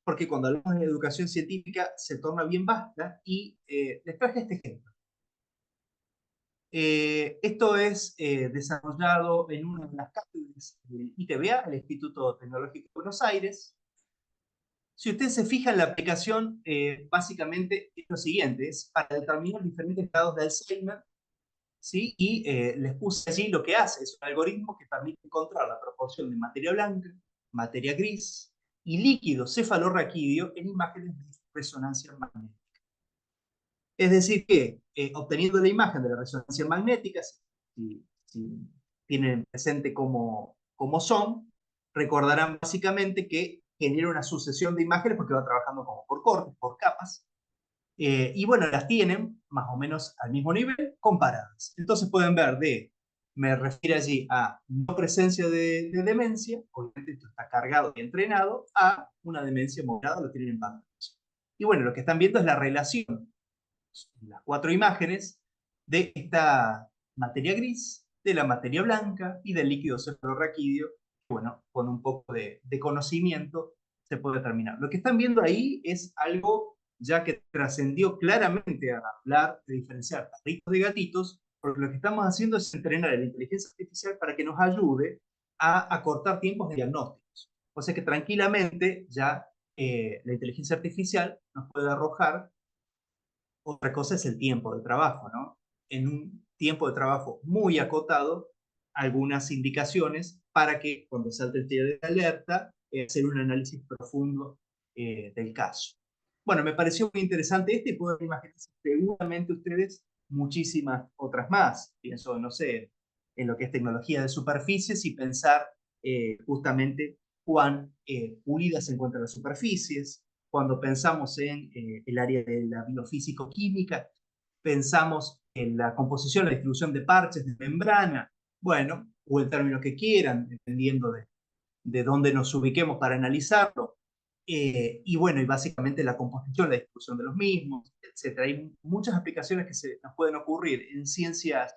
porque cuando hablamos de educación científica se torna bien vasta, y les traje este ejemplo. Esto es desarrollado en una de las cátedras del ITBA, el Instituto Tecnológico de Buenos Aires. Si ustedes se fijan, la aplicación básicamente es lo siguiente, es para determinar diferentes grados de Alzheimer, ¿sí? Y les puse allí lo que hace, es un algoritmo que permite encontrar la proporción de materia blanca, materia gris y líquido cefalorraquídeo en imágenes de resonancia magnética. Es decir que obteniendo la imagen de la resonancia magnética, si tienen presente cómo son, recordarán básicamente que genera una sucesión de imágenes porque va trabajando como por cortes, por capas, y bueno, las tienen más o menos al mismo nivel comparadas. Entonces pueden ver me refiero allí a no presencia de demencia, obviamente esto está cargado y entrenado, a una demencia moderada, lo tienen en pantalla. Y bueno, lo que están viendo es la relación, las 4 imágenes, de esta materia gris, de la materia blanca y del líquido cefalorraquídeo, que bueno, con un poco de conocimiento se puede determinar. Lo que están viendo ahí es algo ya que trascendió claramente a hablar de diferenciar perritos de gatitos, porque lo que estamos haciendo es entrenar a la inteligencia artificial para que nos ayude a acortar tiempos de diagnósticos. O sea que tranquilamente ya la inteligencia artificial nos puede arrojar. Otra cosa es el tiempo de trabajo, ¿no? En un tiempo de trabajo muy acotado, algunas indicaciones para que cuando salte el de alerta, hacer un análisis profundo del caso. Bueno, me pareció muy interesante y pueden imaginarse seguramente ustedes muchísimas otras más. Pienso, no sé, en lo que es tecnología de superficies y pensar justamente cuán pulidas se encuentran las superficies. Cuando pensamos en el área de la biofísico-química, pensamos en la composición, la distribución de parches, de membrana, bueno, o el término que quieran, dependiendo de dónde nos ubiquemos para analizarlo. Y bueno, y básicamente la composición, la distribución de los mismos, etc. Hay muchas aplicaciones que nos pueden ocurrir en ciencias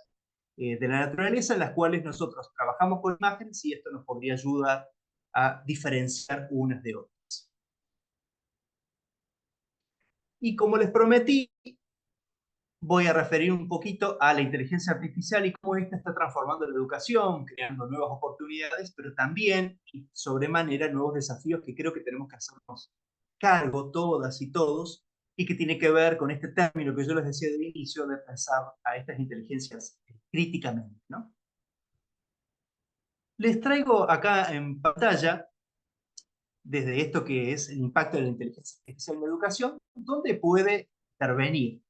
de la naturaleza en las cuales nosotros trabajamos con imágenes y esto nos podría ayudar a diferenciar unas de otras. Y como les prometí, voy a referir un poquito a la inteligencia artificial y cómo esta está transformando la educación, creando nuevas oportunidades, pero también, y sobremanera, nuevos desafíos que creo que tenemos que hacernos cargo todas y todos, y que tiene que ver con este término que yo les decía del inicio, de pensar a estas inteligencias críticamente, ¿no? Les traigo acá en pantalla, desde esto que es el impacto de la inteligencia artificial en la educación, dónde puede intervenir.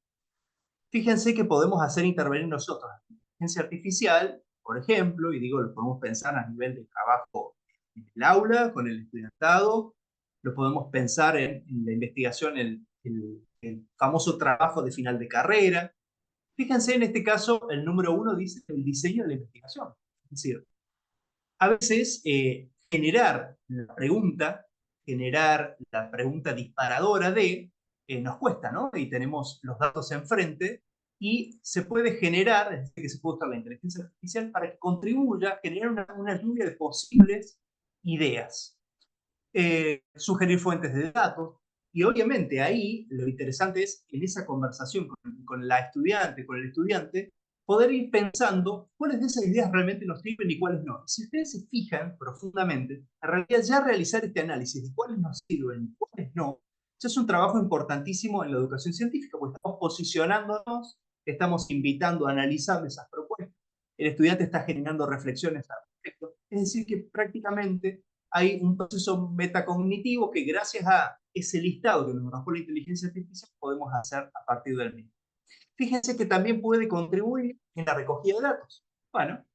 Fíjense que podemos hacer intervenir nosotros la inteligencia artificial, por ejemplo, y digo, lo podemos pensar a nivel de trabajo en el aula, con el estudiantado, lo podemos pensar en la investigación, el famoso trabajo de final de carrera. Fíjense, en este caso, el número 1 dice el diseño de la investigación. Es decir, a veces generar la pregunta disparadora nos cuesta, ¿no? Y tenemos los datos enfrente y se puede generar, es decir, que se puede usar la inteligencia artificial para que contribuya a generar una lluvia de posibles ideas. Sugerir fuentes de datos, y obviamente ahí lo interesante es en esa conversación con la estudiante, con el estudiante, poder ir pensando cuáles de esas ideas realmente nos sirven y cuáles no. Si ustedes se fijan profundamente, en realidad ya realizar este análisis de cuáles nos sirven y cuáles no, eso es un trabajo importantísimo en la educación científica, porque estamos posicionándonos, estamos invitando a analizar esas propuestas, el estudiante está generando reflexiones al respecto, es decir, que prácticamente hay un proceso metacognitivo que gracias a ese listado que nos arrojó la inteligencia artificial podemos hacer a partir del mismo. Fíjense que también puede contribuir en la recogida de datos. Bueno,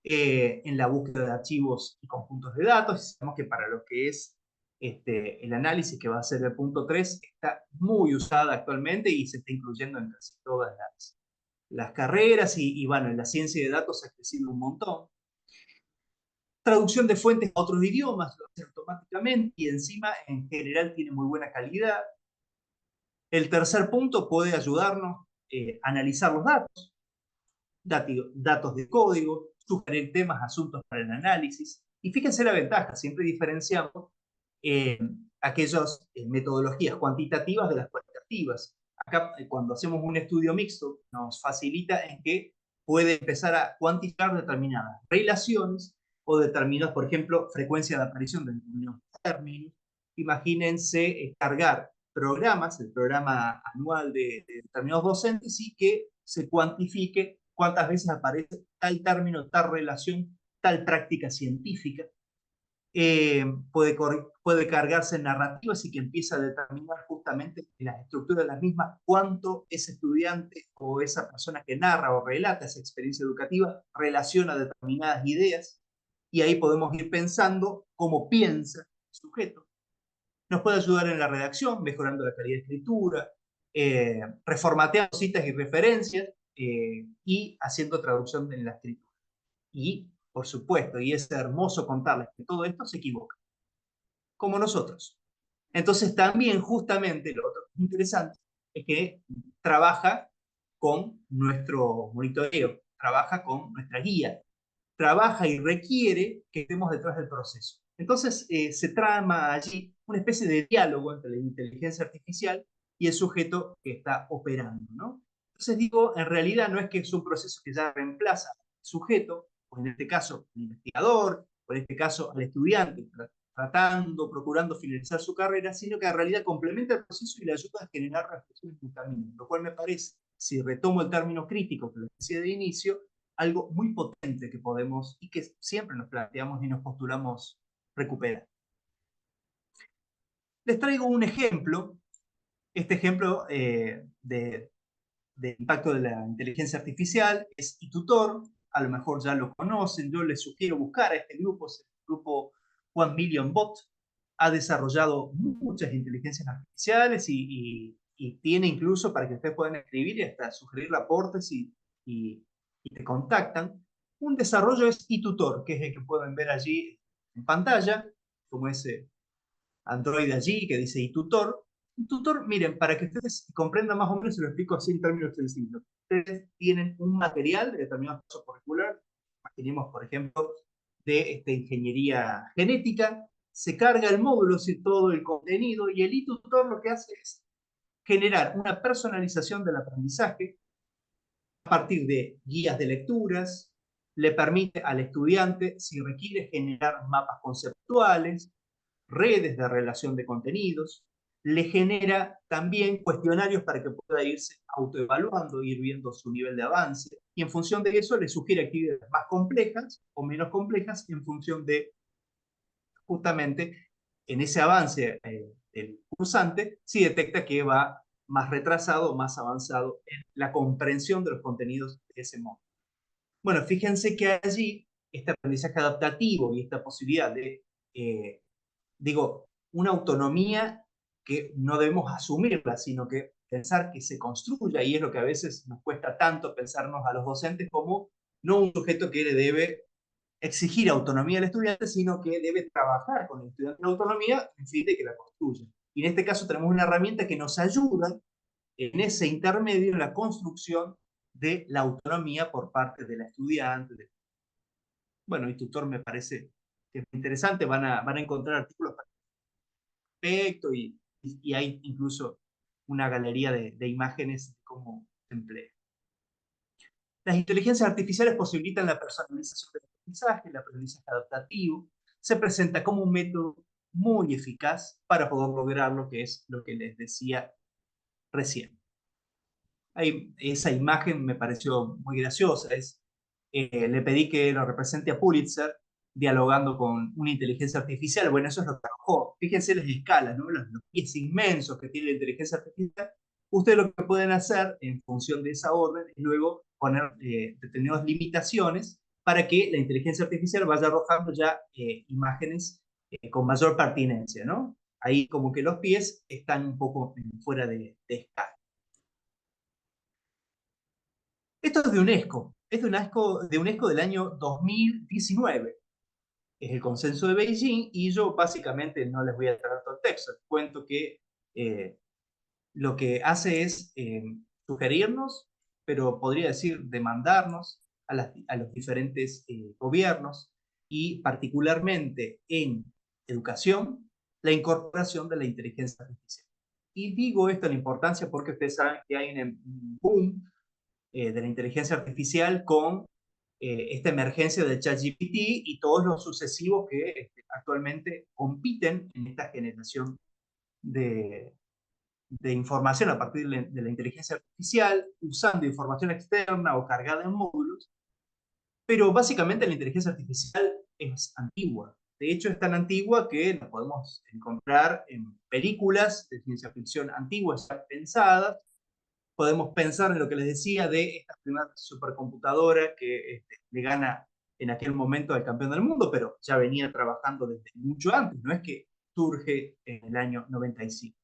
en la búsqueda de archivos y conjuntos de datos. Sabemos que para lo que es el análisis, que va a ser el punto 3, está muy usada actualmente y se está incluyendo en casi todas las carreras y bueno, en la ciencia de datos ha crecido un montón. Traducción de fuentes a otros idiomas, lo hace automáticamente y encima en general tiene muy buena calidad. El tercer punto puede ayudarnos a analizar los datos de código, sugerir temas, asuntos para el análisis. Y fíjense la ventaja, siempre diferenciamos aquellas metodologías cuantitativas de las cualitativas. Acá, cuando hacemos un estudio mixto, nos facilita en que puede empezar a cuantificar determinadas relaciones o determinadas, por ejemplo, frecuencia de aparición de determinados términos. Imagínense cargar programas, el programa anual de determinados docentes, y que se cuantifique cuántas veces aparece tal término, tal relación, tal práctica científica. Puede cargarse en narrativas y que empieza a determinar justamente en las estructuras de las mismas cuánto ese estudiante o esa persona que narra o relata esa experiencia educativa relaciona determinadas ideas, y ahí podemos ir pensando cómo piensa el sujeto. Nos puede ayudar en la redacción, mejorando la calidad de escritura, reformateando citas y referencias y haciendo traducción en la escritura. Y, por supuesto, y es hermoso contarles que todo esto se equivoca, como nosotros. Entonces también justamente lo otro interesante es que trabaja con nuestro monitoreo, trabaja con nuestra guía, trabaja y requiere que estemos detrás del proceso. Entonces se trama allí una especie de diálogo entre la inteligencia artificial y el sujeto que está operando, ¿no? Entonces digo, en realidad no es que es un proceso que ya reemplaza al sujeto, o en este caso al investigador, o en este caso al estudiante, procurando finalizar su carrera, sino que en realidad complementa el proceso y le ayuda a generar reflexiones en el camino, lo cual me parece, si retomo el término crítico que les decía de inicio, algo muy potente que podemos y que siempre nos planteamos y nos postulamos recuperar. Les traigo un ejemplo, este ejemplo de impacto de la inteligencia artificial es eTutor, a lo mejor ya lo conocen, yo les sugiero buscar a este grupo, es el grupo 1 Million Bot, ha desarrollado muchas inteligencias artificiales y tiene incluso para que ustedes puedan escribir y hasta sugerir aportes y te contactan. Un desarrollo es eTutor, que es el que pueden ver allí en pantalla, como ese Android allí que dice eTutor. Un tutor, miren, para que ustedes comprendan más o menos, se lo explico así en términos sencillos. Ustedes tienen un material de determinados pasos curricular, imaginemos, por ejemplo, de ingeniería genética, se carga el módulo, todo el contenido, y el eTutor lo que hace es generar una personalización del aprendizaje a partir de guías de lecturas, le permite al estudiante, si requiere, generar mapas conceptuales, redes de relación de contenidos, le genera también cuestionarios para que pueda irse autoevaluando, ir viendo su nivel de avance, y en función de eso le sugiere actividades más complejas o menos complejas en función de, justamente, en ese avance del cursante, si detecta que va más retrasado, más avanzado en la comprensión de los contenidos de ese modo. Bueno, fíjense que allí este aprendizaje adaptativo y esta posibilidad de una autonomía que no debemos asumirla, sino que pensar que se construya, y es lo que a veces nos cuesta tanto pensarnos a los docentes como no un sujeto que le debe exigir autonomía al estudiante, sino que debe trabajar con el estudiante en autonomía en fin de que la construya. Y en este caso tenemos una herramienta que nos ayuda en ese intermedio en la construcción de la autonomía por parte de la estudiante. Bueno, el tutor me parece que es interesante, van a encontrar artículos perfecto y hay incluso una galería de imágenes de cómo se emplea. Las inteligencias artificiales posibilitan la personalización del aprendizaje, el aprendizaje adaptativo. Se presenta como un método muy eficaz para poder lograr lo que es lo que les decía recién. Esa imagen me pareció muy graciosa. Le pedí que lo represente a Pulitzer dialogando con una inteligencia artificial. Bueno, eso es lo que arrojó. Fíjense las escalas, ¿no? Los pies inmensos que tiene la inteligencia artificial. Ustedes lo que pueden hacer en función de esa orden es luego poner determinadas limitaciones para que la inteligencia artificial vaya arrojando ya imágenes con mayor pertinencia, ¿no? Ahí como que los pies están un poco fuera de escala. Esto es de UNESCO, es de UNESCO del año 2019. Es el consenso de Beijing y yo básicamente no les voy a traer todo el texto. Les cuento que lo que hace es sugerirnos, pero podría decir demandarnos a los diferentes gobiernos y particularmente en educación, la incorporación de la inteligencia artificial. Y digo esto en importancia porque ustedes saben que hay un boom de la inteligencia artificial con esta emergencia del ChatGPT y todos los sucesivos que actualmente compiten en esta generación de información a partir de la inteligencia artificial, usando información externa o cargada en módulos, pero básicamente la inteligencia artificial es antigua. De hecho, es tan antigua que la podemos encontrar en películas de ciencia ficción antiguas ya pensadas. Podemos pensar en lo que les decía de esta primera supercomputadora que le gana en aquel momento al campeón del mundo, pero ya venía trabajando desde mucho antes, no es que surge en el año 95.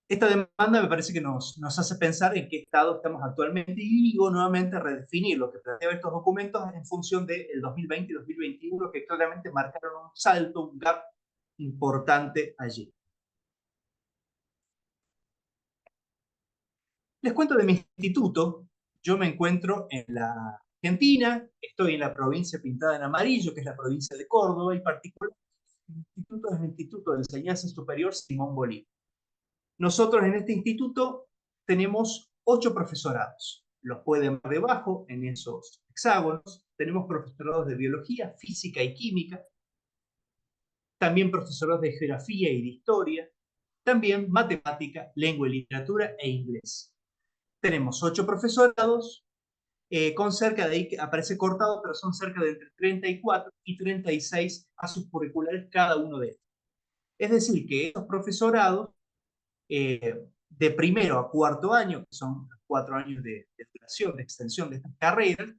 Esta demanda me parece que nos hace pensar en qué estado estamos actualmente y digo nuevamente redefinir lo que plantean estos documentos en función del 2020 y 2021, que claramente marcaron un salto, un gap importante allí. Les cuento de mi instituto. Yo me encuentro en la Argentina, estoy en la provincia pintada en amarillo, que es la provincia de Córdoba, y particularmente el instituto es el Instituto de Enseñanza Superior Simón Bolívar. Nosotros en este instituto tenemos 8 profesorados. Los pueden ver debajo en esos hexágonos. Tenemos profesorados de biología, física y química. También profesorados de geografía y de historia. También matemática, lengua y literatura e inglés. Tenemos 8 profesorados con cerca de ahí, que aparece cortado, pero son cerca de entre 34 y 36 espacios curriculares cada uno de ellos. Es decir, que estos profesorados, de primero a cuarto año, que son los 4 años de duración, de extensión de estas carreras,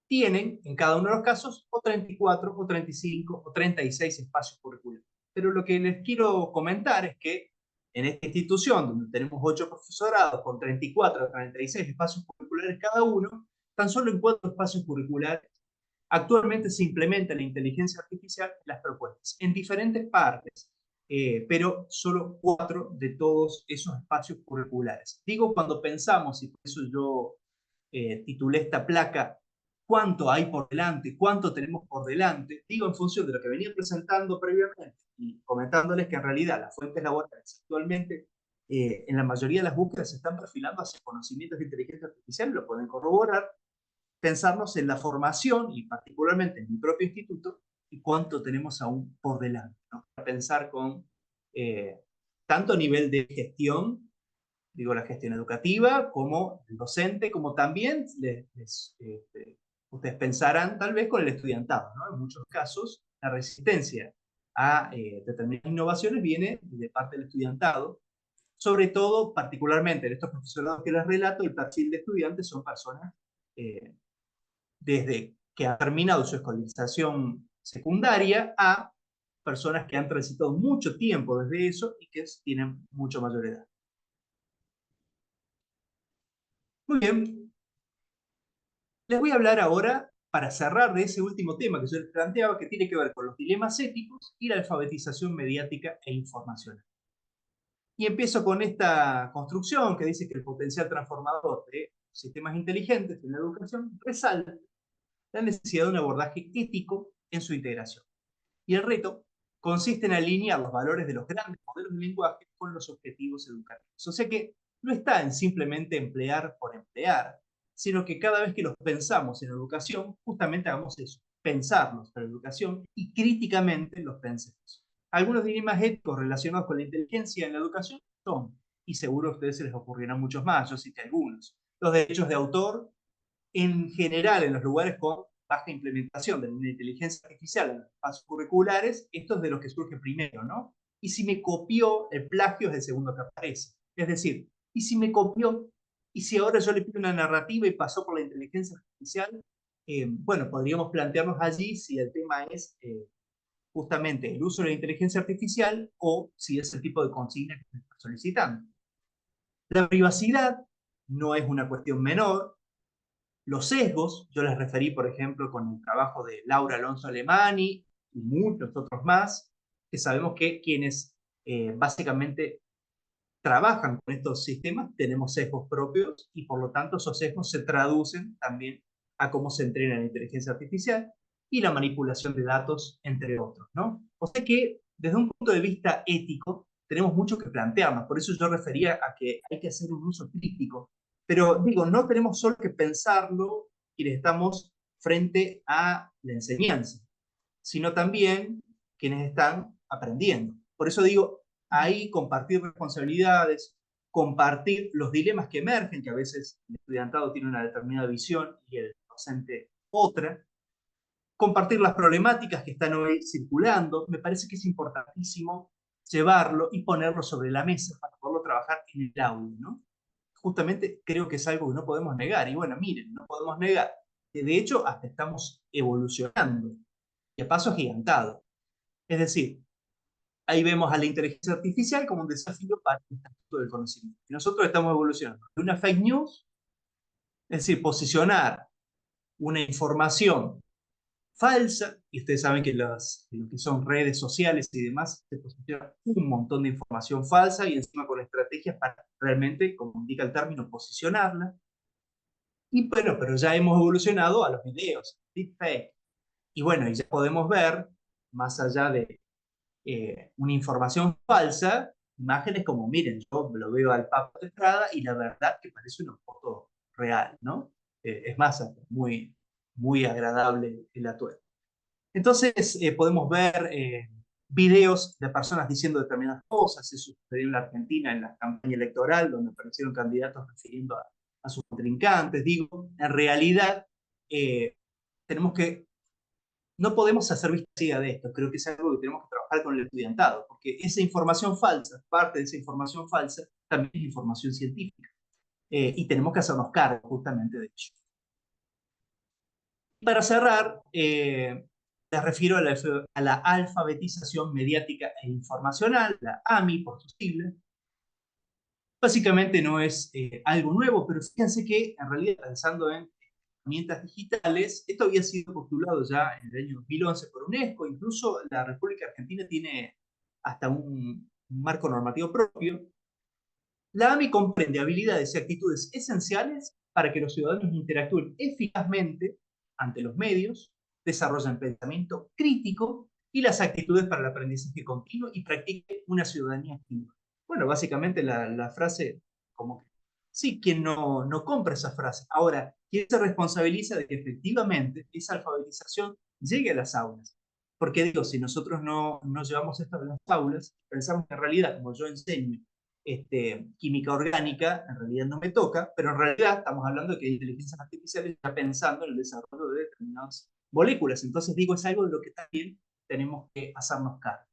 tienen en cada uno de los casos o 34, o 35, o 36 espacios curriculares. Pero lo que les quiero comentar es que en esta institución, donde tenemos 8 profesorados con 34 o 36 espacios curriculares cada uno, tan solo en 4 espacios curriculares actualmente se implementa la inteligencia artificial en las propuestas, en diferentes partes, pero solo 4 de todos esos espacios curriculares. Digo cuando pensamos, y por eso yo titulé esta placa, cuánto hay por delante, cuánto tenemos por delante, digo en función de lo que venía presentando previamente y comentándoles que en realidad las fuentes laborales actualmente en la mayoría de las búsquedas se están perfilando hacia conocimientos de inteligencia artificial, lo pueden corroborar, pensarnos en la formación y particularmente en mi propio instituto y cuánto tenemos aún por delante, ¿no? Pensar con tanto a nivel de gestión, digo la gestión educativa, como el docente, como también ustedes pensarán tal vez con el estudiantado, ¿no? En muchos casos la resistencia a determinadas innovaciones viene de parte del estudiantado, sobre todo, particularmente en estos profesorados que les relato, el perfil de estudiantes son personas desde que han terminado su escolarización secundaria a personas que han transitado mucho tiempo desde eso y que tienen mucho mayor edad. Muy bien. Les voy a hablar ahora, para cerrar de ese último tema que yo les planteaba, que tiene que ver con los dilemas éticos y la alfabetización mediática e informacional. Y empiezo con esta construcción que dice que el potencial transformador de sistemas inteligentes en la educación resalta la necesidad de un abordaje ético en su integración. Y el reto consiste en alinear los valores de los grandes modelos de lenguaje con los objetivos educativos. O sea que no está en simplemente emplear por emplear, sino que cada vez que los pensamos en educación, justamente hagamos eso, pensarlos para educación y críticamente los pensemos. Algunos dilemas éticos relacionados con la inteligencia en la educación son, y seguro a ustedes se les ocurrirán muchos más, yo cité algunos, los derechos de autor, en general en los lugares con baja implementación de la inteligencia artificial en los espacios curriculares, esto es de lo que surge primero, ¿no? Y si me copió, el plagio es el segundo que aparece. Es decir, y si me copió, y si ahora yo le pido una narrativa y pasó por la inteligencia artificial, bueno, podríamos plantearnos allí si el tema es justamente el uso de la inteligencia artificial o si es el tipo de consigna que se está solicitando. La privacidad no es una cuestión menor. Los sesgos, yo les referí, por ejemplo, con el trabajo de Laura Alonso Alemani y muchos otros más, que sabemos que quienes básicamente trabajan con estos sistemas tenemos sesgos propios y por lo tanto esos sesgos se traducen también a cómo se entrena la inteligencia artificial y la manipulación de datos, entre otros, ¿no? O sea que desde un punto de vista ético tenemos mucho que plantearnos, por eso yo refería a que hay que hacer un uso crítico. Pero digo, no tenemos solo que pensarlo quienes estamos frente a la enseñanza, sino también quienes están aprendiendo. Por eso digo, ahí compartir responsabilidades, compartir los dilemas que emergen, que a veces el estudiantado tiene una determinada visión y el docente otra, compartir las problemáticas que están hoy circulando, me parece que es importantísimo llevarlo y ponerlo sobre la mesa para poderlo trabajar en el aula, ¿no? Justamente creo que es algo que no podemos negar. Y bueno, miren, no podemos negar que de hecho hasta estamos evolucionando y a paso agigantado. Es decir, ahí vemos a la inteligencia artificial como un desafío para el estatuto del conocimiento. Y nosotros estamos evolucionando de una fake news, es decir, posicionar una información falsa, y ustedes saben que lo que son redes sociales y demás, se posiciona un montón de información falsa y encima con estrategias para realmente, como indica el término, posicionarla. Y bueno, pero ya hemos evolucionado a los videos, deepfake. Y bueno, y ya podemos ver, más allá de una información falsa, imágenes como, miren, yo lo veo al Papa de entrada y la verdad que parece una foto real, ¿no? Es más, muy, muy agradable el atuendo. Entonces, podemos ver videos de personas diciendo determinadas cosas. Eso sucedió en la Argentina en la campaña electoral, donde aparecieron candidatos refiriendo a a sus contrincantes. Digo, en realidad, tenemos que, no podemos hacer vista ciega de esto. Creo que es algo que tenemos que trabajar con el estudiantado, porque esa información falsa, parte de esa información falsa, también es información científica. Y tenemos que hacernos cargo justamente de ello. Para cerrar, les refiero a la alfabetización mediática e informacional, la AMI por sus siglas. Básicamente no es algo nuevo, pero fíjense que en realidad pensando en herramientas digitales, esto había sido postulado ya en el año 2011 por UNESCO, incluso la República Argentina tiene hasta un marco normativo propio. La AMI comprende habilidades y actitudes esenciales para que los ciudadanos interactúen eficazmente ante los medios, desarrollen pensamiento crítico y las actitudes para el aprendizaje continuo y practiquen una ciudadanía activa. Bueno, básicamente la frase, como que sí, quien no compra esa frase. Ahora, ¿quién se responsabiliza de que efectivamente esa alfabetización llegue a las aulas? Porque digo, si nosotros no llevamos esto a las aulas, pensamos que en realidad, como yo enseño, química orgánica, en realidad no me toca, pero en realidad estamos hablando de que la inteligencia artificial está pensando en el desarrollo de determinadas moléculas. Entonces digo, es algo de lo que también tenemos que hacernos cargo.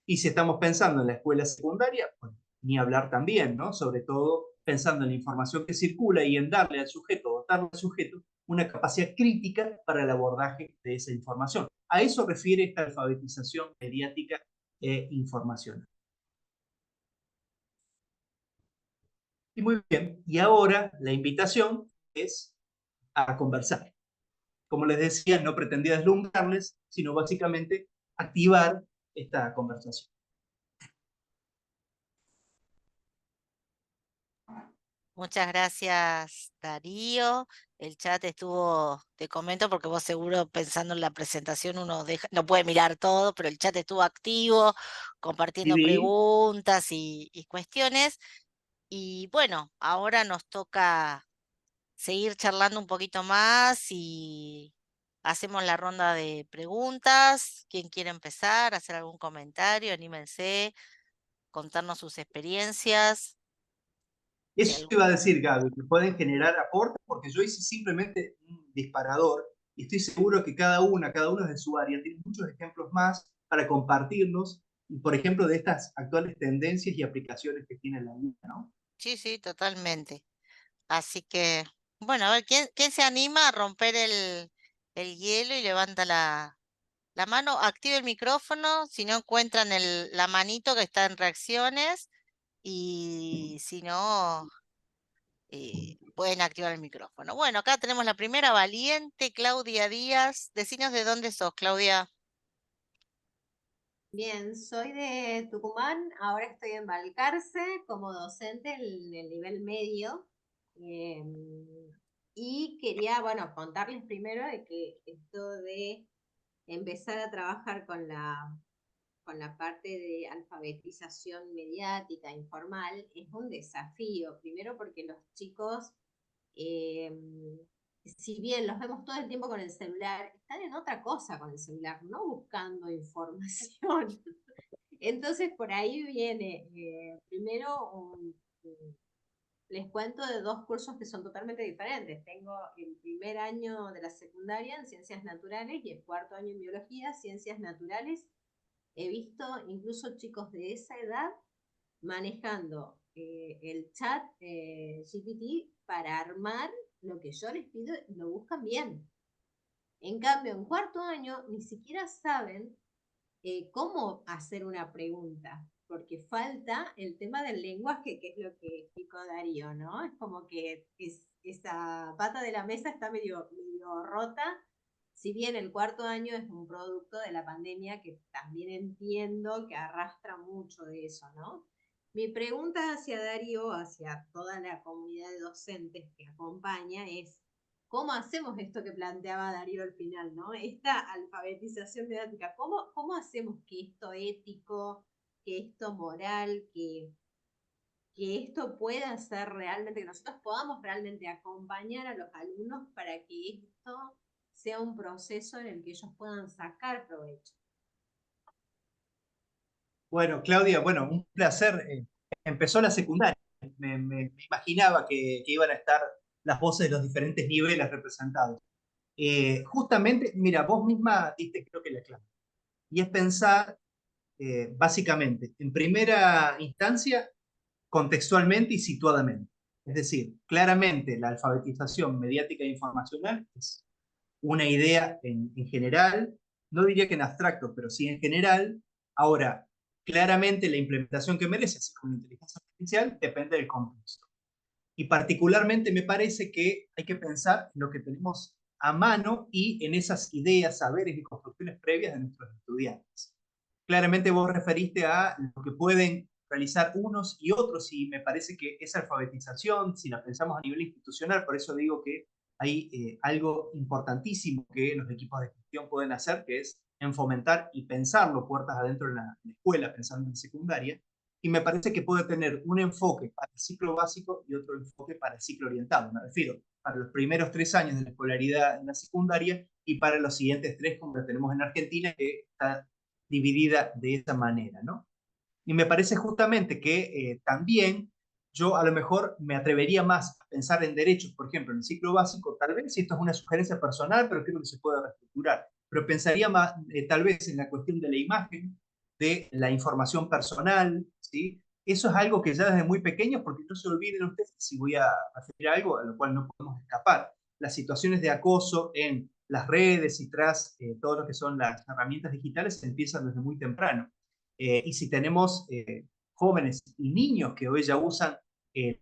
Y si estamos pensando en la escuela secundaria, pues, ni hablar también, ¿no? Sobre todo pensando en la información que circula y en darle al sujeto, dotarle al sujeto una capacidad crítica para el abordaje de esa información. A eso refiere esta alfabetización mediática e informacional. Y muy bien, y ahora la invitación es a conversar. Como les decía, no pretendía deslumbrarles, sino básicamente activar esta conversación. Muchas gracias, Darío. El chat estuvo, te comento porque vos seguro pensando en la presentación uno no puede mirar todo, pero el chat estuvo activo, compartiendo Sí, preguntas y cuestiones. Y bueno, ahora nos toca seguir charlando un poquito más y hacemos la ronda de preguntas. ¿Quién quiere empezar? ¿Hacer algún comentario? Anímense, contarnos sus experiencias. Si eso iba a decir, Gaby, que pueden generar aportes, porque yo hice simplemente un disparador y estoy seguro que cada uno de su área tiene muchos ejemplos más para compartirnos, por ejemplo, de estas actuales tendencias y aplicaciones que tiene la vida, ¿no? Sí, sí, totalmente. Así que, bueno, a ver, ¿quién se anima a romper el hielo y levanta la mano? Active el micrófono, si no encuentran la manito que está en reacciones y si no, pueden activar el micrófono. Bueno, acá tenemos la primera valiente, Claudia Díaz. Decinos de dónde sos, Claudia. Bien, soy de Tucumán, ahora estoy en Balcarce como docente en el nivel medio. Y quería, bueno, contarles primero de que esto de empezar a trabajar con la parte de alfabetización mediática, informal, es un desafío. Primero porque los chicos, eh, si bien los vemos todo el tiempo con el celular, están en otra cosa con el celular, no buscando información. Entonces por ahí viene, primero les cuento de dos cursos que son totalmente diferentes. Tengo el primer año de la secundaria en ciencias naturales y el cuarto año en biología, ciencias naturales. He visto incluso chicos de esa edad manejando el chat GPT para armar lo que yo les pido y lo buscan bien. En cambio, en cuarto año ni siquiera saben cómo hacer una pregunta, porque falta el tema del lenguaje, que es lo que explicó Darío, ¿no? Es como que esa pata de la mesa está medio rota, si bien el cuarto año es un producto de la pandemia que también entiendo que arrastra mucho de eso, ¿no? Mi pregunta hacia Darío, hacia toda la comunidad de docentes que acompaña es, ¿cómo hacemos esto que planteaba Darío al final, ¿no? Esta alfabetización didáctica, ¿cómo hacemos que esto ético, que esto moral, que esto pueda ser realmente, que nosotros podamos realmente acompañar a los alumnos para que esto sea un proceso en el que ellos puedan sacar provecho? Bueno, Claudia, bueno, un placer. Empezó la secundaria. Me imaginaba que iban a estar las voces de los diferentes niveles representados. Justamente, mira, vos misma diste creo que la clave, y es pensar básicamente, en primera instancia, contextualmente y situadamente. Es decir, claramente la alfabetización mediática e informacional es una idea en general, no diría que en abstracto, pero sí en general. Ahora, claramente la implementación que merece, así como la inteligencia artificial, depende del contexto. Y particularmente me parece que hay que pensar en lo que tenemos a mano y en esas ideas, saberes y construcciones previas de nuestros estudiantes. Claramente vos referiste a lo que pueden realizar unos y otros, y me parece que esa alfabetización, si la pensamos a nivel institucional, por eso digo que hay algo importantísimo que los equipos de gestión pueden hacer, que es en fomentar y pensarlo puertas adentro en la escuela, pensando en secundaria, y me parece que puede tener un enfoque para el ciclo básico y otro enfoque para el ciclo orientado. Me refiero para los primeros 3 años de la escolaridad en la secundaria y para los siguientes 3, como la tenemos en Argentina, que está dividida de esa manera, ¿no? Y me parece justamente que también yo a lo mejor me atrevería más a pensar en derechos, por ejemplo, en el ciclo básico, tal vez, si esto es una sugerencia personal, pero creo que se puede reestructurar, pero pensaría más tal vez en la cuestión de la imagen, de la información personal, ¿sí? Eso es algo que ya desde muy pequeños, porque no se olviden ustedes, si voy a referir a algo a lo cual no podemos escapar, las situaciones de acoso en las redes y tras todo lo que son las herramientas digitales empiezan desde muy temprano. Y si tenemos jóvenes y niños que hoy ya usan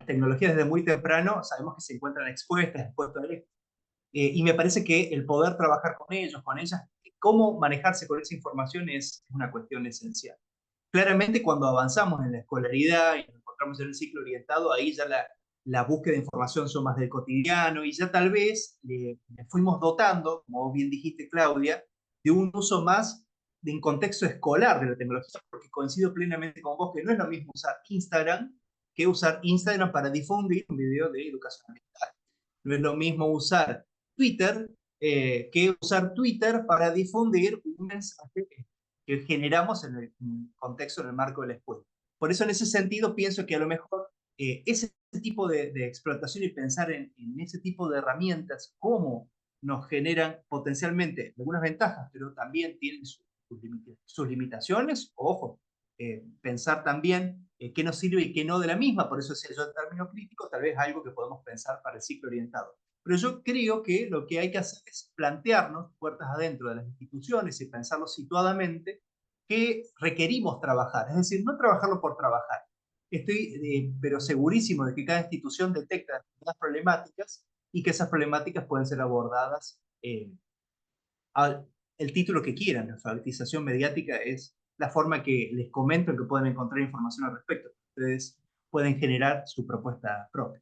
tecnologías desde muy temprano, sabemos que se encuentran expuestos al éxito. Y me parece que el poder trabajar con ellos, con ellas, cómo manejarse con esa información es una cuestión esencial. Claramente cuando avanzamos en la escolaridad y nos encontramos en el ciclo orientado, ahí ya la búsqueda de información son más del cotidiano y ya tal vez le fuimos dotando, como bien dijiste Claudia, de un uso más de un contexto escolar de la tecnología, porque coincido plenamente con vos que no es lo mismo usar Instagram que usar Instagram para difundir un video de educación ambiental. No es lo mismo usar Twitter que usar Twitter para difundir un mensaje que generamos en el contexto, en el marco de la escuela. Por eso, en ese sentido, pienso que a lo mejor ese tipo de explotación y pensar en ese tipo de herramientas, cómo nos generan potencialmente algunas ventajas, pero también tienen sus limitaciones. Ojo, pensar también qué nos sirve y qué no de la misma. Por eso decía yo en términos críticos, tal vez algo que podemos pensar para el ciclo orientado. Pero yo creo que lo que hay que hacer es plantearnos puertas adentro de las instituciones y pensarlo situadamente qué requerimos trabajar. Es decir, no trabajarlo por trabajar. Estoy, pero segurísimo de que cada institución detecta las problemáticas y que esas problemáticas pueden ser abordadas al el título que quieran. La alfabetización mediática es la forma que les comento en que pueden encontrar información al respecto. Ustedes pueden generar su propuesta propia.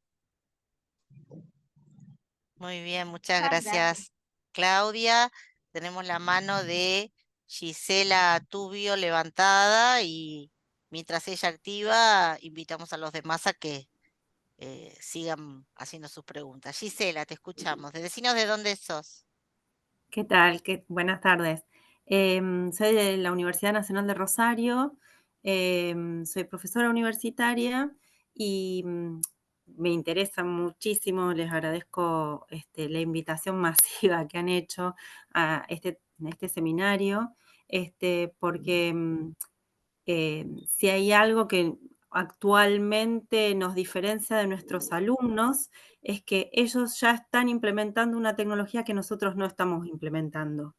Muy bien, muchas Muchas gracias. gracias, Claudia. Tenemos la mano de Gisela Tubio levantada y mientras ella activa, invitamos a los demás a que sigan haciendo sus preguntas. Gisela, te escuchamos. Decinos de dónde sos. ¿Qué tal? Buenas tardes. Soy de la Universidad Nacional de Rosario, soy profesora universitaria y me interesa muchísimo, les agradezco la invitación masiva que han hecho a este seminario, porque si hay algo que actualmente nos diferencia de nuestros alumnos, es que ellos ya están implementando una tecnología que nosotros no estamos implementando.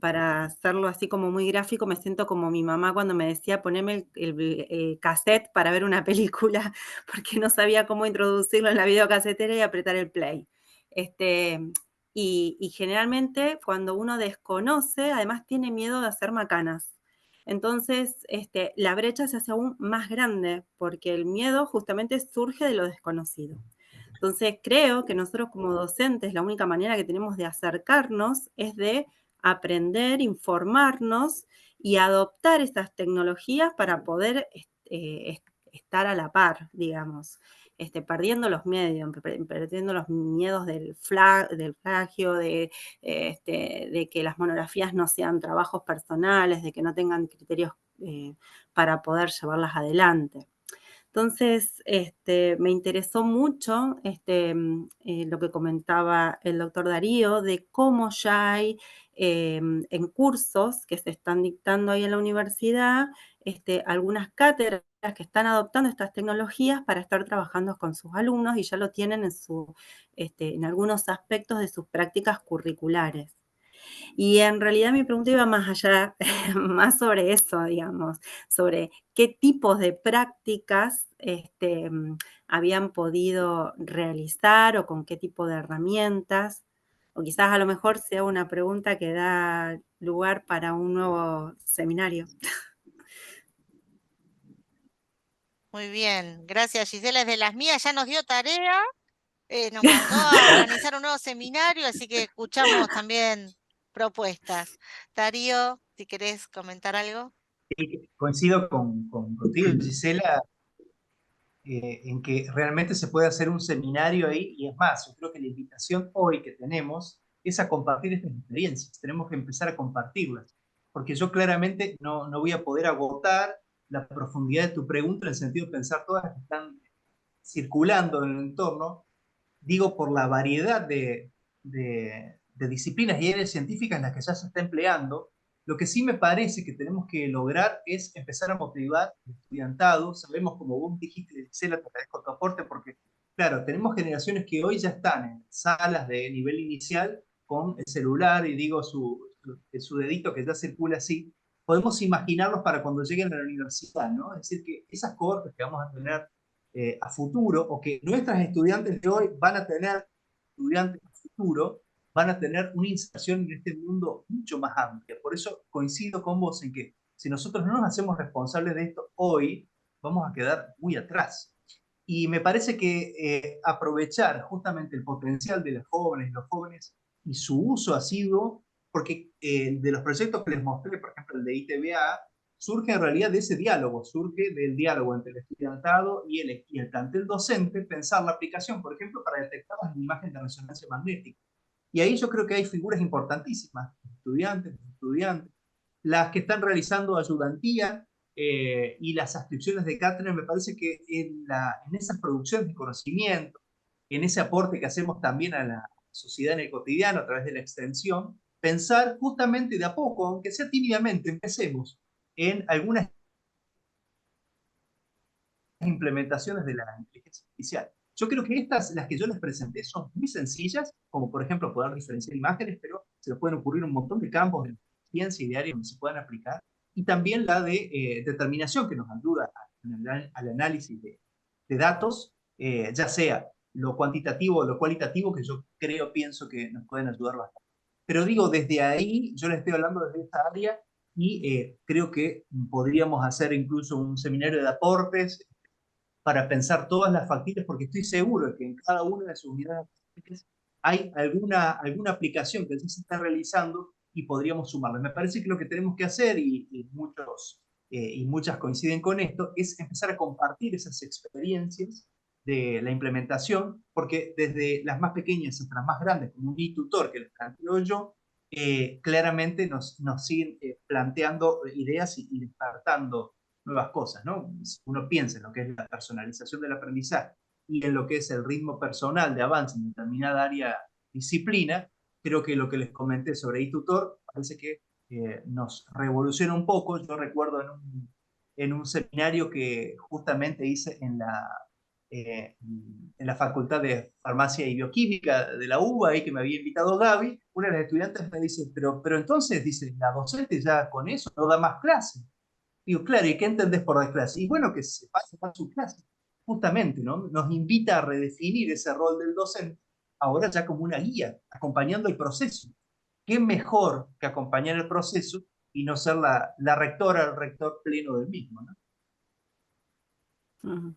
Para hacerlo así como muy gráfico, me siento como mi mamá cuando me decía poneme el cassette para ver una película, porque no sabía cómo introducirlo en la videocasetera y apretar el play. Y generalmente cuando uno desconoce, además tiene miedo de hacer macanas. Entonces, la brecha se hace aún más grande porque el miedo justamente surge de lo desconocido. Entonces, creo que nosotros como docentes, la única manera que tenemos de acercarnos es de aprender, informarnos y adoptar estas tecnologías para poder estar a la par, digamos, perdiendo los perdiendo los miedos del plagio, de que las monografías no sean trabajos personales, de que no tengan criterios para poder llevarlas adelante. Entonces, me interesó mucho lo que comentaba el doctor Darío, de cómo ya hay en cursos que se están dictando ahí en la universidad, algunas cátedras que están adoptando estas tecnologías para estar trabajando con sus alumnos y ya lo tienen en algunos aspectos de sus prácticas curriculares. Y en realidad mi pregunta iba más allá, más sobre eso, digamos, sobre qué tipos de prácticas habían podido realizar o con qué tipo de herramientas, o quizás a lo mejor sea una pregunta que da lugar para un nuevo seminario. Muy bien, gracias Gisela, es de las mías, ya nos dio tarea, nos mandó a organizar un nuevo seminario, así que escuchamos también propuestas. Darío, si querés comentar algo. Coincido contigo, Gisela, en que realmente se puede hacer un seminario ahí, y es más, yo creo que la invitación hoy que tenemos es a compartir estas experiencias, tenemos que empezar a compartirlas, porque yo claramente no voy a poder agotar la profundidad de tu pregunta en el sentido de pensar todas las que están circulando en el entorno, digo por la variedad de disciplinas y áreas científicas en las que ya se está empleando. Lo que sí me parece que tenemos que lograr es empezar a motivar el estudiantado. Sabemos, como vos dijiste, Gisela, te agradezco tu aporte, porque, claro, tenemos generaciones que hoy ya están en salas de nivel inicial con el celular y digo su dedito que ya circula así. Podemos imaginarlos para cuando lleguen a la universidad, ¿no? Es decir, que esas cohortes que vamos a tener a futuro, o que nuestras estudiantes de hoy van a tener, estudiantes a futuro, van a tener una inserción en este mundo mucho más amplia. Por eso coincido con vos en que si nosotros no nos hacemos responsables de esto hoy, vamos a quedar muy atrás. Y me parece que aprovechar justamente el potencial de los jóvenes y su uso asiduo, porque de los proyectos que les mostré, por ejemplo, el de ITBA, surge en realidad de ese diálogo, surge del diálogo entre el estudiantado y el plantel docente, pensar la aplicación, por ejemplo, para detectar las imágenes de resonancia magnética. Y ahí yo creo que hay figuras importantísimas, estudiantes, las que están realizando ayudantía y las adscripciones de cátedra. Me parece que en esas producciones de conocimiento, en ese aporte que hacemos también a la sociedad en el cotidiano a través de la extensión, pensar justamente de a poco, aunque sea tímidamente, empecemos en algunas implementaciones de la inteligencia artificial. Yo creo que estas, las que yo les presenté, son muy sencillas, como por ejemplo poder diferenciar imágenes, pero se les pueden ocurrir un montón de campos de ciencia y de áreas donde se puedan aplicar. Y también la de determinación, que nos ayuda al análisis de datos, ya sea lo cuantitativo o lo cualitativo, que yo pienso que nos pueden ayudar bastante. Pero digo, desde ahí, yo les estoy hablando desde esta área, y creo que podríamos hacer incluso un seminario de aportes para pensar todas las factibles, porque estoy seguro de que en cada una de sus unidades hay alguna aplicación que ya se está realizando y podríamos sumarla. Me parece que lo que tenemos que hacer, y muchas coinciden con esto, es empezar a compartir esas experiencias de la implementación, porque desde las más pequeñas hasta las más grandes, como un e-tutor que les planteo yo, claramente nos siguen planteando ideas y despertando nuevas cosas, ¿no? Si uno piensa en lo que es la personalización del aprendizaje y en lo que es el ritmo personal de avance en determinada área disciplina, creo que lo que les comenté sobre eTutor parece que nos revoluciona un poco. Yo recuerdo en un seminario que justamente hice en la Facultad de Farmacia y Bioquímica de la UBA, ahí que me había invitado Gaby, una de las estudiantes me dice, pero entonces, dice, la docente ya con eso no da más clases. Digo, claro, ¿y qué entendés por desclase? Y bueno, que se pase a su clase. Justamente, ¿no? Nos invita a redefinir ese rol del docente, ahora ya como una guía, acompañando el proceso. ¿Qué mejor que acompañar el proceso y no ser la rectora, el rector pleno del mismo, ¿no?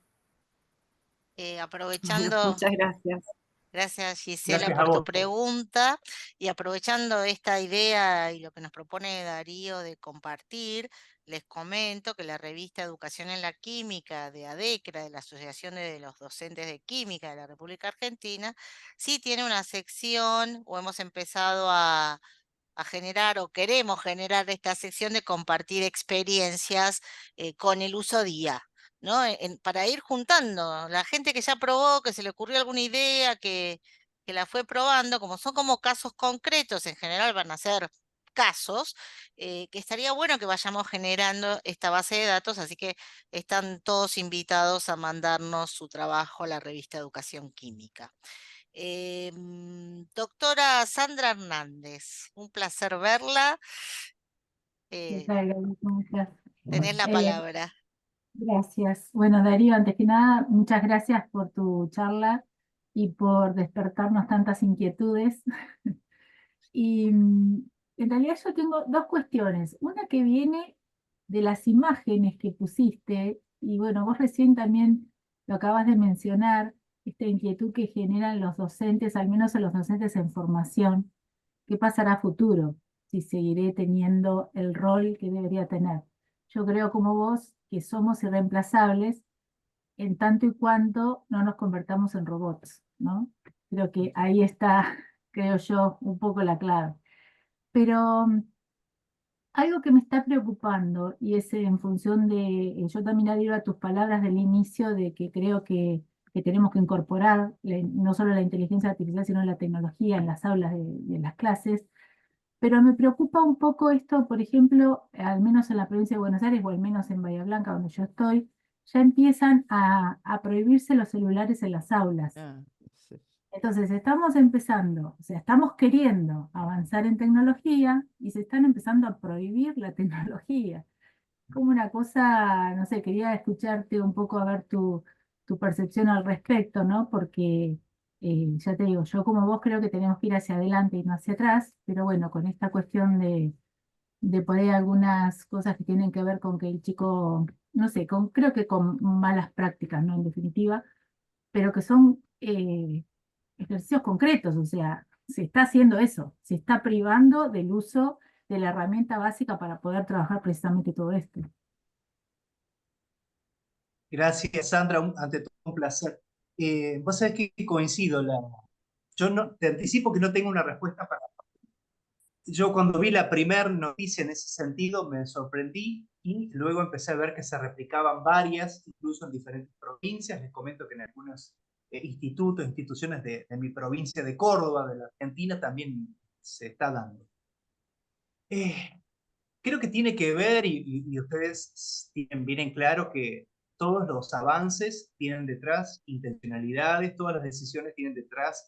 Aprovechando. Muchas gracias. Gracias, Gisela, Gracias a por tu vos. pregunta. Y aprovechando esta idea y lo que nos propone Darío de compartir, les comento que la revista Educación en la Química de ADECRA, de la Asociación de los Docentes de Química de la República Argentina, sí tiene una sección, o hemos empezado a generar, o queremos generar esta sección de compartir experiencias con el uso de IA. ¿no? Para ir juntando la gente que ya probó, que se le ocurrió alguna idea, que la fue probando, como son como casos concretos, en general van a ser casos, que estaría bueno que vayamos generando esta base de datos, así que están todos invitados a mandarnos su trabajo a la revista Educación Química. Doctora Sandra Hernández, un placer verla. ¿Qué Eh, tal, Gaby? ¿Cómo estás? tenés la palabra. Gracias. Bueno, Darío, antes que nada, muchas gracias por tu charla y por despertarnos tantas inquietudes. Y en realidad yo tengo dos cuestiones. Una que viene de las imágenes que pusiste, y bueno, vos recién también lo acabas de mencionar, esta inquietud que generan los docentes, al menos a los docentes en formación. ¿Qué pasará a futuro? Si seguiré teniendo el rol que debería tener. Yo creo como vos que somos irreemplazables en tanto y cuanto no nos convertamos en robots, ¿no? Creo que ahí está, creo yo, un poco la clave. Pero algo que me está preocupando, y es en función de, yo también adhiero a tus palabras del inicio, de que creo que tenemos que incorporar no solo la inteligencia artificial, sino la tecnología en las aulas de las clases. Pero me preocupa un poco esto, por ejemplo, al menos en la provincia de Buenos Aires o al menos en Bahía Blanca, donde yo estoy, ya empiezan a prohibirse los celulares en las aulas. Sí. Entonces, estamos empezando, o sea, estamos queriendo avanzar en tecnología y se están empezando a prohibir la tecnología. Como una cosa, no sé, quería escucharte un poco a ver tu percepción al respecto, ¿no? Porque ya te digo, yo como vos creo que tenemos que ir hacia adelante y no hacia atrás, pero bueno, con esta cuestión de por ahí algunas cosas que tienen que ver con que el chico, no sé, creo que con malas prácticas, ¿no? En definitiva, pero que son ejercicios concretos, o sea, se está haciendo eso, se está privando del uso de la herramienta básica para poder trabajar precisamente todo esto. Gracias, Sandra. Ante todo, un placer. Vos sabés que coincido. Yo no, te anticipo que no tengo una respuesta para. Yo cuando vi la primera noticia en ese sentido me sorprendí y luego empecé a ver que se replicaban varias, incluso en diferentes provincias. Les comento que en algunos institutos, instituciones de mi provincia de Córdoba, de la Argentina, también se está dando. Creo que tiene que ver, y ustedes tienen bien en claro que todos los avances tienen detrás intencionalidades, todas las decisiones tienen detrás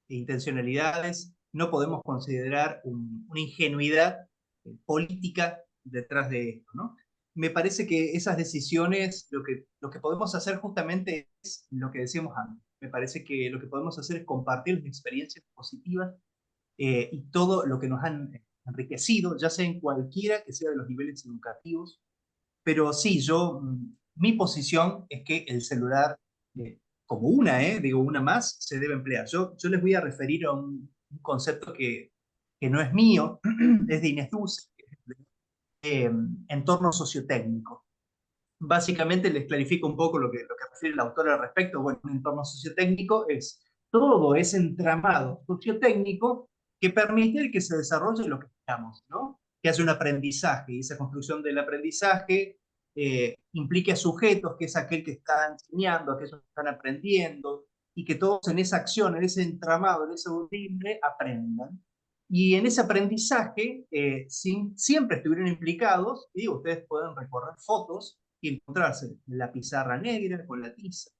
intencionalidades. No podemos considerar una ingenuidad política detrás de esto, ¿no? Me parece que esas decisiones, lo que podemos hacer justamente es lo que decíamos antes. Me parece que lo que podemos hacer es compartir las experiencias positivas y todo lo que nos han enriquecido, ya sea en cualquiera que sea de los niveles educativos. Pero sí, mi posición es que el celular, como digo una más, se debe emplear. Yo les voy a referir a un concepto que no es mío, es de Inés Dulce, entorno sociotécnico. Básicamente les clarifico un poco lo que refiere el autor al respecto. Bueno, un entorno sociotécnico es todo ese entramado sociotécnico que permite que se desarrolle lo que esperamos, ¿no? Que haya un aprendizaje y esa construcción del aprendizaje implique a sujetos, que es aquel que está enseñando, aquellos que están aprendiendo, y que todos en esa acción, en ese entramado, en ese timbre, aprendan. Y en ese aprendizaje siempre estuvieron implicados, y digo, ustedes pueden recorrer fotos y encontrarse la pizarra negra con la tiza,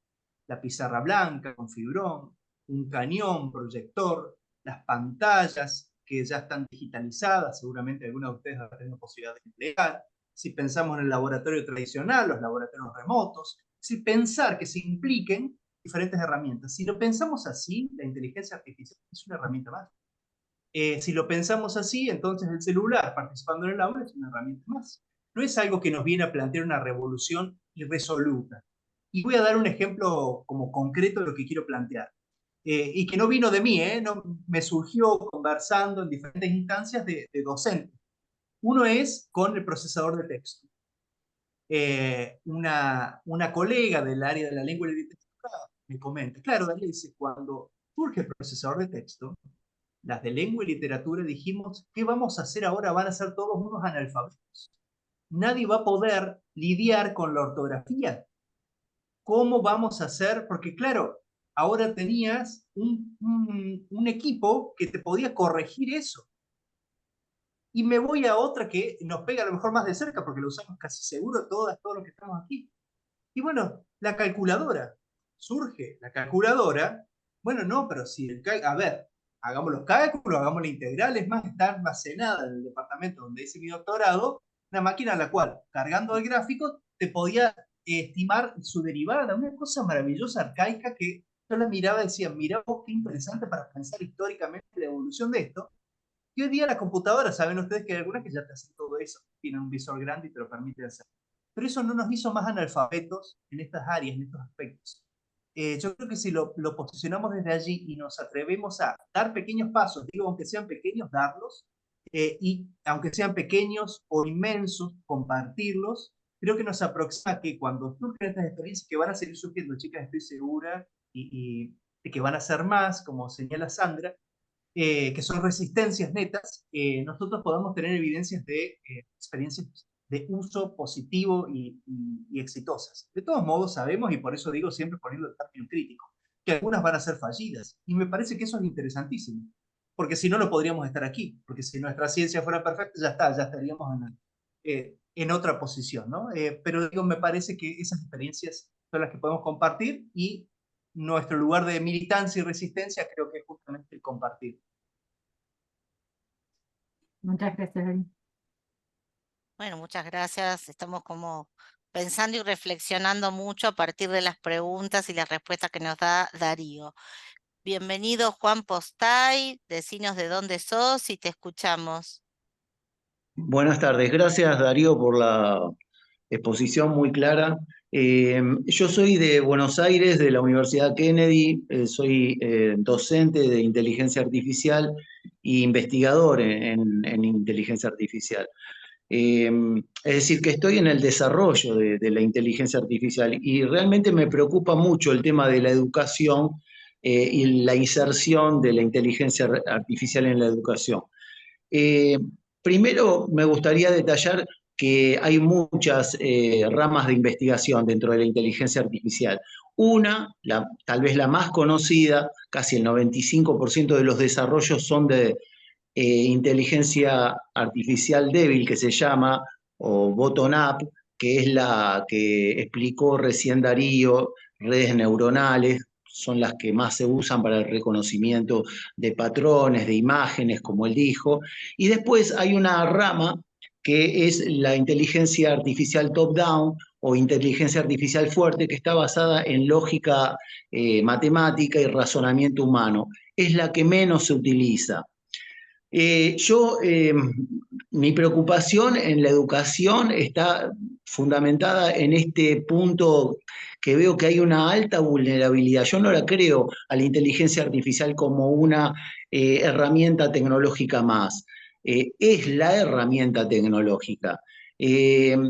la pizarra blanca con fibrón, un cañón, proyector, las pantallas que ya están digitalizadas, seguramente algunos de ustedes habrán tenido posibilidad de emplear. Si pensamos en el laboratorio tradicional, los laboratorios remotos, si pensar que se impliquen diferentes herramientas. Si lo pensamos así, la inteligencia artificial es una herramienta más. Si lo pensamos así, entonces el celular participando en el aula es una herramienta más. No es algo que nos viene a plantear una revolución irresoluta. Y voy a dar un ejemplo como concreto de lo que quiero plantear. Y que no vino de mí, no, me surgió conversando en diferentes instancias de docentes. Uno es con el procesador de texto. Una colega del área de la lengua y la literatura me comenta, claro, Daniel dice, cuando surge el procesador de texto, las de lengua y literatura dijimos, ¿qué vamos a hacer ahora? Van a ser todos unos analfabetos. Nadie va a poder lidiar con la ortografía. ¿Cómo vamos a hacer? Porque claro, ahora tenías un equipo que te podía corregir eso. Y me voy a otra que nos pega a lo mejor más de cerca, porque lo usamos casi seguro todos los que estamos aquí. Y bueno, la calculadora. Surge la calculadora. Bueno, no, pero si a ver, hagamos los cálculos, hagamos la integral, es más, está almacenada en el departamento donde hice mi doctorado, una máquina a la cual, cargando el gráfico, te podía estimar su derivada, una cosa maravillosa, arcaica, que yo la miraba y decía, mira vos qué interesante para pensar históricamente la evolución de esto. Y hoy día la computadora, saben ustedes que hay algunas que ya te hacen todo eso, tienen un visor grande y te lo permite hacer. Pero eso no nos hizo más analfabetos en estas áreas, en estos aspectos. Yo creo que si lo posicionamos desde allí y nos atrevemos a dar pequeños pasos, digo, aunque sean pequeños, darlos, y aunque sean pequeños o inmensos, compartirlos, creo que nos aproxima que cuando surgen estas experiencias que van a seguir surgiendo, chicas, estoy segura, y que van a ser más, como señala Sandra, que son resistencias netas, nosotros podamos tener evidencias de experiencias de uso positivo y exitosas. De todos modos, sabemos, y por eso digo siempre poniendo el término crítico, que algunas van a ser fallidas. Y me parece que eso es interesantísimo, porque si no, no podríamos estar aquí, porque si nuestra ciencia fuera perfecta, ya está, ya estaríamos en otra posición, ¿no? Pero digo, me parece que esas experiencias son las que podemos compartir y nuestro lugar de militancia y resistencia creo que es justamente el compartir. Muchas gracias, Darío. Bueno, muchas gracias. Estamos como pensando y reflexionando mucho a partir de las preguntas y las respuestas que nos da Darío. Bienvenido, Juan Postay. Decinos de dónde sos y te escuchamos. Buenas tardes, gracias Darío por la exposición muy clara. Yo soy de Buenos Aires, de la Universidad Kennedy, soy docente de inteligencia artificial e investigador en inteligencia artificial. Es decir, que estoy en el desarrollo de la inteligencia artificial y realmente me preocupa mucho el tema de la educación y la inserción de la inteligencia artificial en la educación. Primero, me gustaría detallar que hay muchas ramas de investigación dentro de la inteligencia artificial. Una, tal vez la más conocida, casi el 95% de los desarrollos son de inteligencia artificial débil, que se llama, o bottom-up, que es la que explicó recién Darío, redes neuronales, son las que más se usan para el reconocimiento de patrones, de imágenes, como él dijo. Y después hay una rama que es la inteligencia artificial top-down o inteligencia artificial fuerte, que está basada en lógica matemática y razonamiento humano. Es la que menos se utiliza. Mi preocupación en la educación está fundamentada en este punto que veo que hay una alta vulnerabilidad. Yo no la creo a la inteligencia artificial como una herramienta tecnológica más. Es la herramienta tecnológica. Está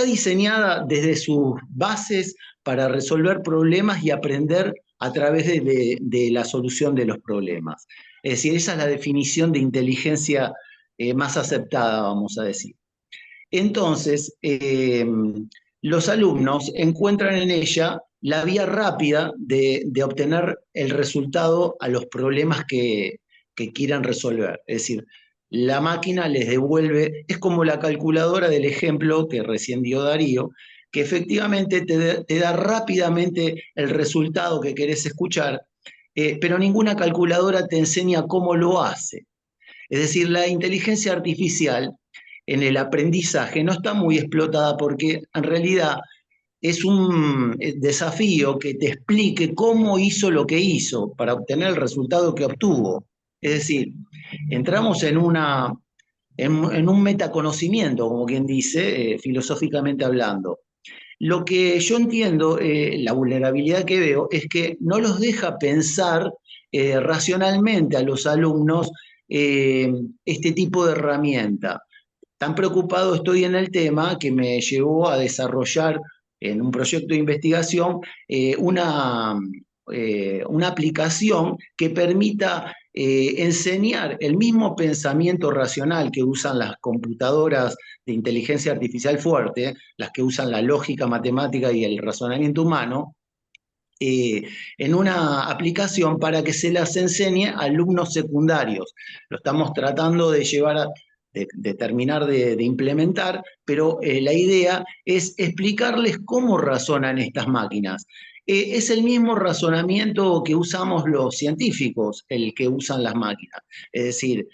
diseñada desde sus bases para resolver problemas y aprender a través de la solución de los problemas. Es decir, esa es la definición de inteligencia más aceptada, vamos a decir. Entonces, los alumnos encuentran en ella la vía rápida de obtener el resultado a los problemas que quieran resolver. Es decir, la máquina les devuelve, es como la calculadora del ejemplo que recién dio Darío, que efectivamente te da rápidamente el resultado que querés escuchar, pero ninguna calculadora te enseña cómo lo hace. Es decir, la inteligencia artificial en el aprendizaje no está muy explotada porque en realidad es un desafío que te explique cómo hizo lo que hizo para obtener el resultado que obtuvo. Es decir, entramos en un metaconocimiento, como quien dice, filosóficamente hablando. Lo que yo entiendo, la vulnerabilidad que veo, es que no los deja pensar racionalmente a los alumnos este tipo de herramienta. Tan preocupado estoy en el tema que me llevó a desarrollar en un proyecto de investigación una aplicación que permita enseñar el mismo pensamiento racional que usan las computadoras de inteligencia artificial fuerte, las que usan la lógica matemática y el razonamiento humano, en una aplicación para que se las enseñe a alumnos secundarios. Lo estamos tratando de llevar de terminar de implementar, pero la idea es explicarles cómo razonan estas máquinas. Es el mismo razonamiento que usamos los científicos, el que usan las máquinas. Es decir,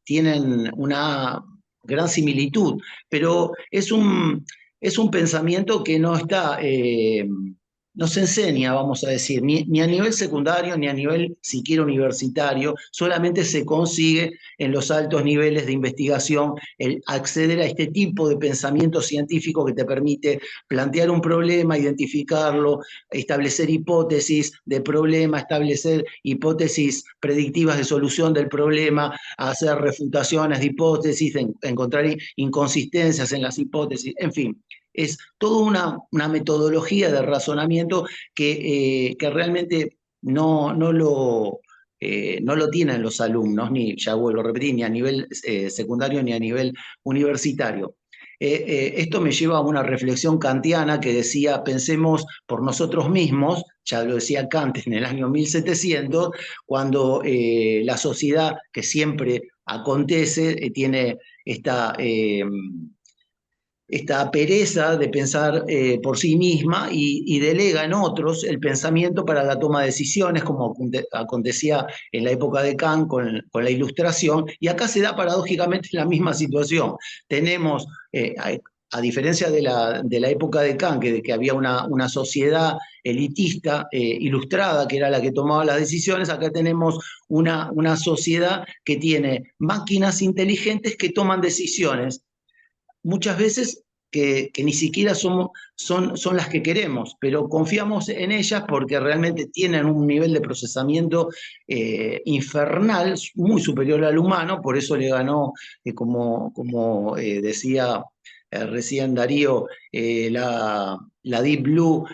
tienen una gran similitud, pero es un pensamiento que no está... no se enseña, vamos a decir, ni a nivel secundario, ni a nivel siquiera universitario, solamente se consigue en los altos niveles de investigación el acceder a este tipo de pensamiento científico que te permite plantear un problema, identificarlo, establecer hipótesis de problema, establecer hipótesis predictivas de solución del problema, hacer refutaciones de hipótesis, encontrar inconsistencias en las hipótesis, en fin. Es toda una metodología de razonamiento que realmente no lo tienen los alumnos, ya vuelvo a repetir, ni a nivel secundario ni a nivel universitario. Esto me lleva a una reflexión kantiana que decía, pensemos por nosotros mismos, ya lo decía Kant en el año 1700, cuando la sociedad que siempre acontece tiene esta pereza de pensar por sí misma y delega en otros el pensamiento para la toma de decisiones, como acontecía en la época de Kant con la Ilustración, y acá se da paradójicamente la misma situación. Tenemos, a diferencia de la época de Kant, que había una sociedad elitista, ilustrada, que era la que tomaba las decisiones, acá tenemos una sociedad que tiene máquinas inteligentes que toman decisiones muchas veces que ni siquiera son las que queremos, pero confiamos en ellas porque realmente tienen un nivel de procesamiento infernal, muy superior al humano, por eso le ganó, como decía recién Darío, la Deep Blue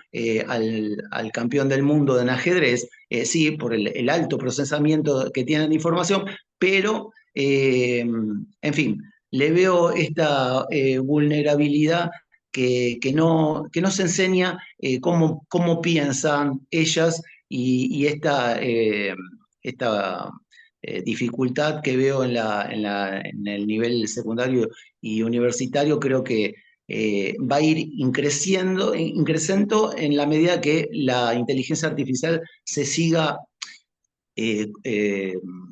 al campeón del mundo en ajedrez, sí, por el alto procesamiento que tienen de información, pero, en fin, le veo esta vulnerabilidad que no se enseña cómo piensan ellas y esta dificultad que veo en el nivel secundario y universitario, creo que va a ir increciendo en la medida que la inteligencia artificial se siga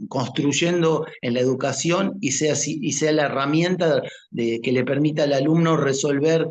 construyendo en la educación y sea la herramienta que le permita al alumno resolver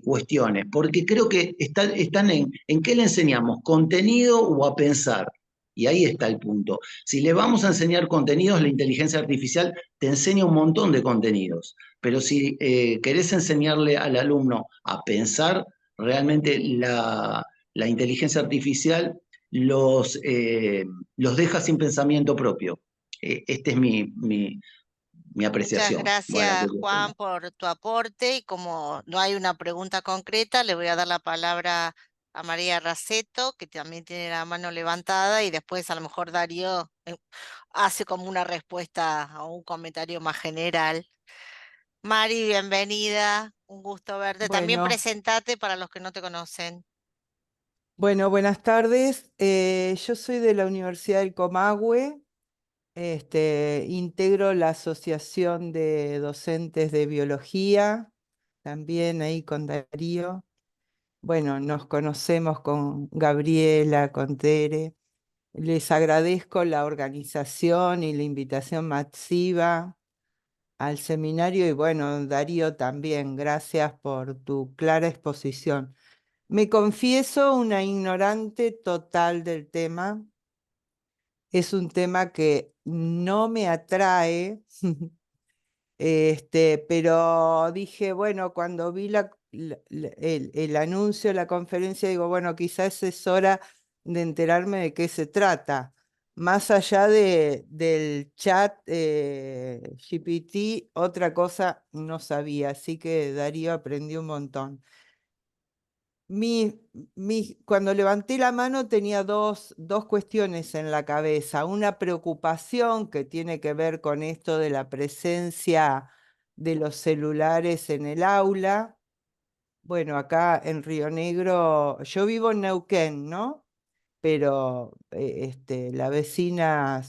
cuestiones. Porque creo que están en qué le enseñamos, contenido o a pensar. Y ahí está el punto. Si le vamos a enseñar contenidos, la inteligencia artificial te enseña un montón de contenidos. Pero si querés enseñarle al alumno a pensar, realmente la inteligencia artificial los deja sin pensamiento propio. Esta es mi Muchas apreciación. gracias, Juan, por tu aporte. Y como no hay una pregunta concreta, le voy a dar la palabra a María Raceto, que también tiene la mano levantada, y después a lo mejor Darío hace como una respuesta o un comentario más general. Mari, bienvenida, un gusto verte. También Bueno, presentate para los que no te conocen. bueno, buenas tardes. Yo soy de la Universidad del Comahue. Integro la Asociación de Docentes de Biología, también ahí con Darío. Bueno, nos conocemos con Gabriela, con Tere. Les agradezco la organización y la invitación masiva al seminario y bueno, Darío también, gracias por tu clara exposición. Me confieso una ignorante total del tema. Es un tema que no me atrae, pero dije, bueno, cuando vi el anuncio de la conferencia, digo, bueno, quizás es hora de enterarme de qué se trata. Más allá del chat GPT, otra cosa no sabía, así que Darío aprendió un montón. Cuando levanté la mano tenía dos cuestiones en la cabeza. Una preocupación que tiene que ver con esto de la presencia de los celulares en el aula. Bueno, acá en Río Negro, yo vivo en Neuquén, ¿no? Pero la vecina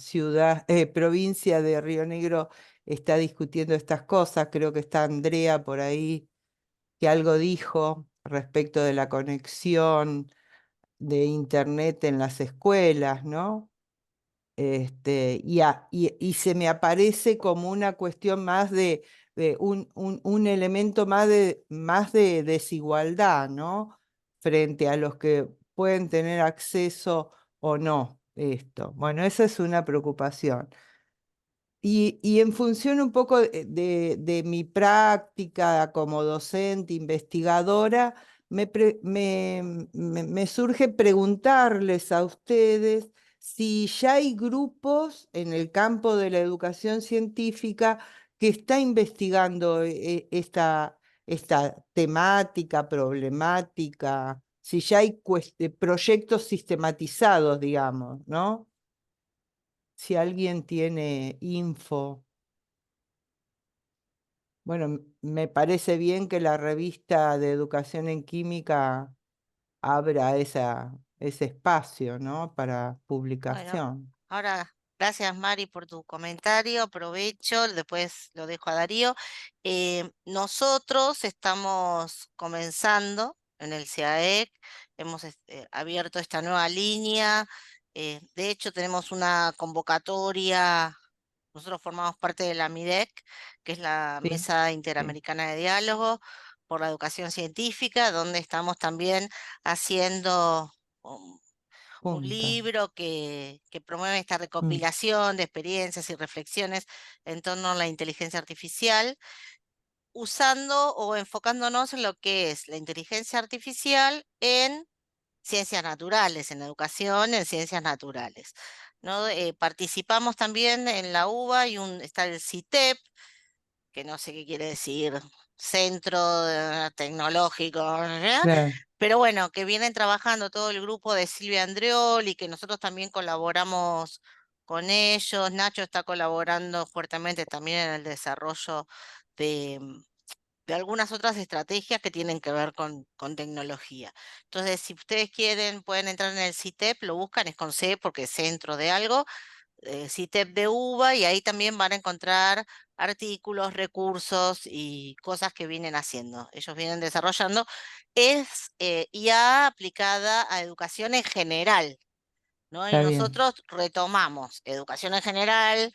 provincia de Río Negro está discutiendo estas cosas. Creo que está Andrea por ahí, que algo dijo respecto de la conexión de internet en las escuelas, ¿no? Y se me aparece como una cuestión más de un elemento más de desigualdad, ¿no? Frente a los que pueden tener acceso o no esto. Bueno, esa es una preocupación. Y en función un poco de mi práctica como docente, investigadora, me surge preguntarles a ustedes si ya hay grupos en el campo de la educación científica que está investigando esta temática, problemática, si ya hay proyectos sistematizados, digamos, ¿no? Si alguien tiene info. Bueno, me parece bien que la revista de Educación en Química abra ese espacio, ¿no? Para Bueno, publicación. ahora, gracias Mari por tu comentario, aprovecho, después lo dejo a Darío. Nosotros estamos comenzando en el CIAEC, hemos abierto esta nueva línea, de hecho tenemos una convocatoria, nosotros formamos parte de la MIDEC, que es la Sí, Mesa sí, Interamericana de Diálogo por la Educación Científica, donde estamos también haciendo un punta. libro que promueve esta Mm, recopilación de experiencias y reflexiones en torno a la inteligencia artificial, usando o enfocándonos en lo que es la inteligencia artificial en ciencias naturales, en educación, en ciencias naturales, ¿no? Participamos también en la UBA y está el CITEP, que no sé qué quiere decir, Centro Tecnológico, ¿ya? claro, Pero bueno, que vienen trabajando todo el grupo de Silvia Andreoli, que nosotros también colaboramos con ellos. Nacho está colaborando fuertemente también en el desarrollo de, de algunas otras estrategias que tienen que ver con tecnología. Entonces, si ustedes quieren, pueden entrar en el CITEP, lo buscan, es con C porque es centro de algo, CITEP de UBA, y ahí también van a encontrar artículos, recursos y cosas que vienen haciendo. Ellos vienen desarrollando. Es IA aplicada a educación en general, ¿no? Y está bien, nosotros retomamos educación en general,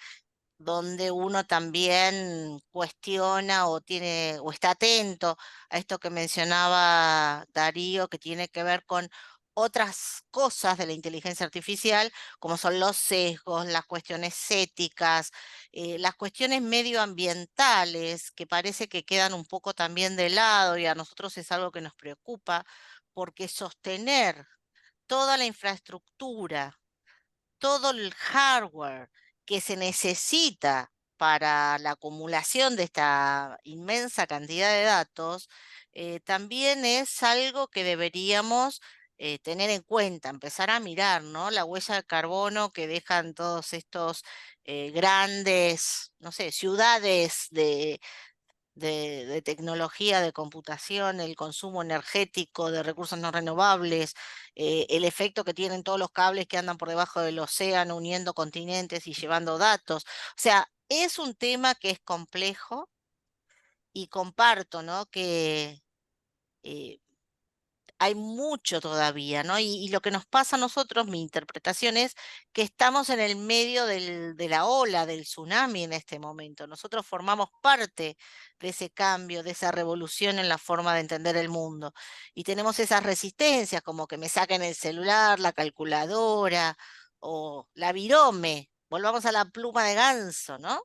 donde uno también cuestiona o tiene o está atento a esto que mencionaba Darío, que tiene que ver con otras cosas de la inteligencia artificial, como son los sesgos, las cuestiones éticas, las cuestiones medioambientales, que parece que quedan un poco también de lado y a nosotros es algo que nos preocupa, porque sostener toda la infraestructura, todo el hardware que se necesita para la acumulación de esta inmensa cantidad de datos, también es algo que deberíamos tener en cuenta, empezar a mirar, ¿no? La huella de carbono que dejan todos estos grandes, no sé, ciudades de tecnología, de computación, el consumo energético de recursos no renovables, el efecto que tienen todos los cables que andan por debajo del océano uniendo continentes y llevando datos. O sea, es un tema que es complejo y comparto, ¿no? Que eh, hay mucho todavía, ¿no? Y lo que nos pasa a nosotros, mi interpretación es que estamos en el medio de la ola, del tsunami en este momento. Nosotros formamos parte de ese cambio, de esa revolución en la forma de entender el mundo. Y tenemos esas resistencias, como que me saquen el celular, la calculadora o la virome. Volvamos a la pluma de ganso, ¿no? O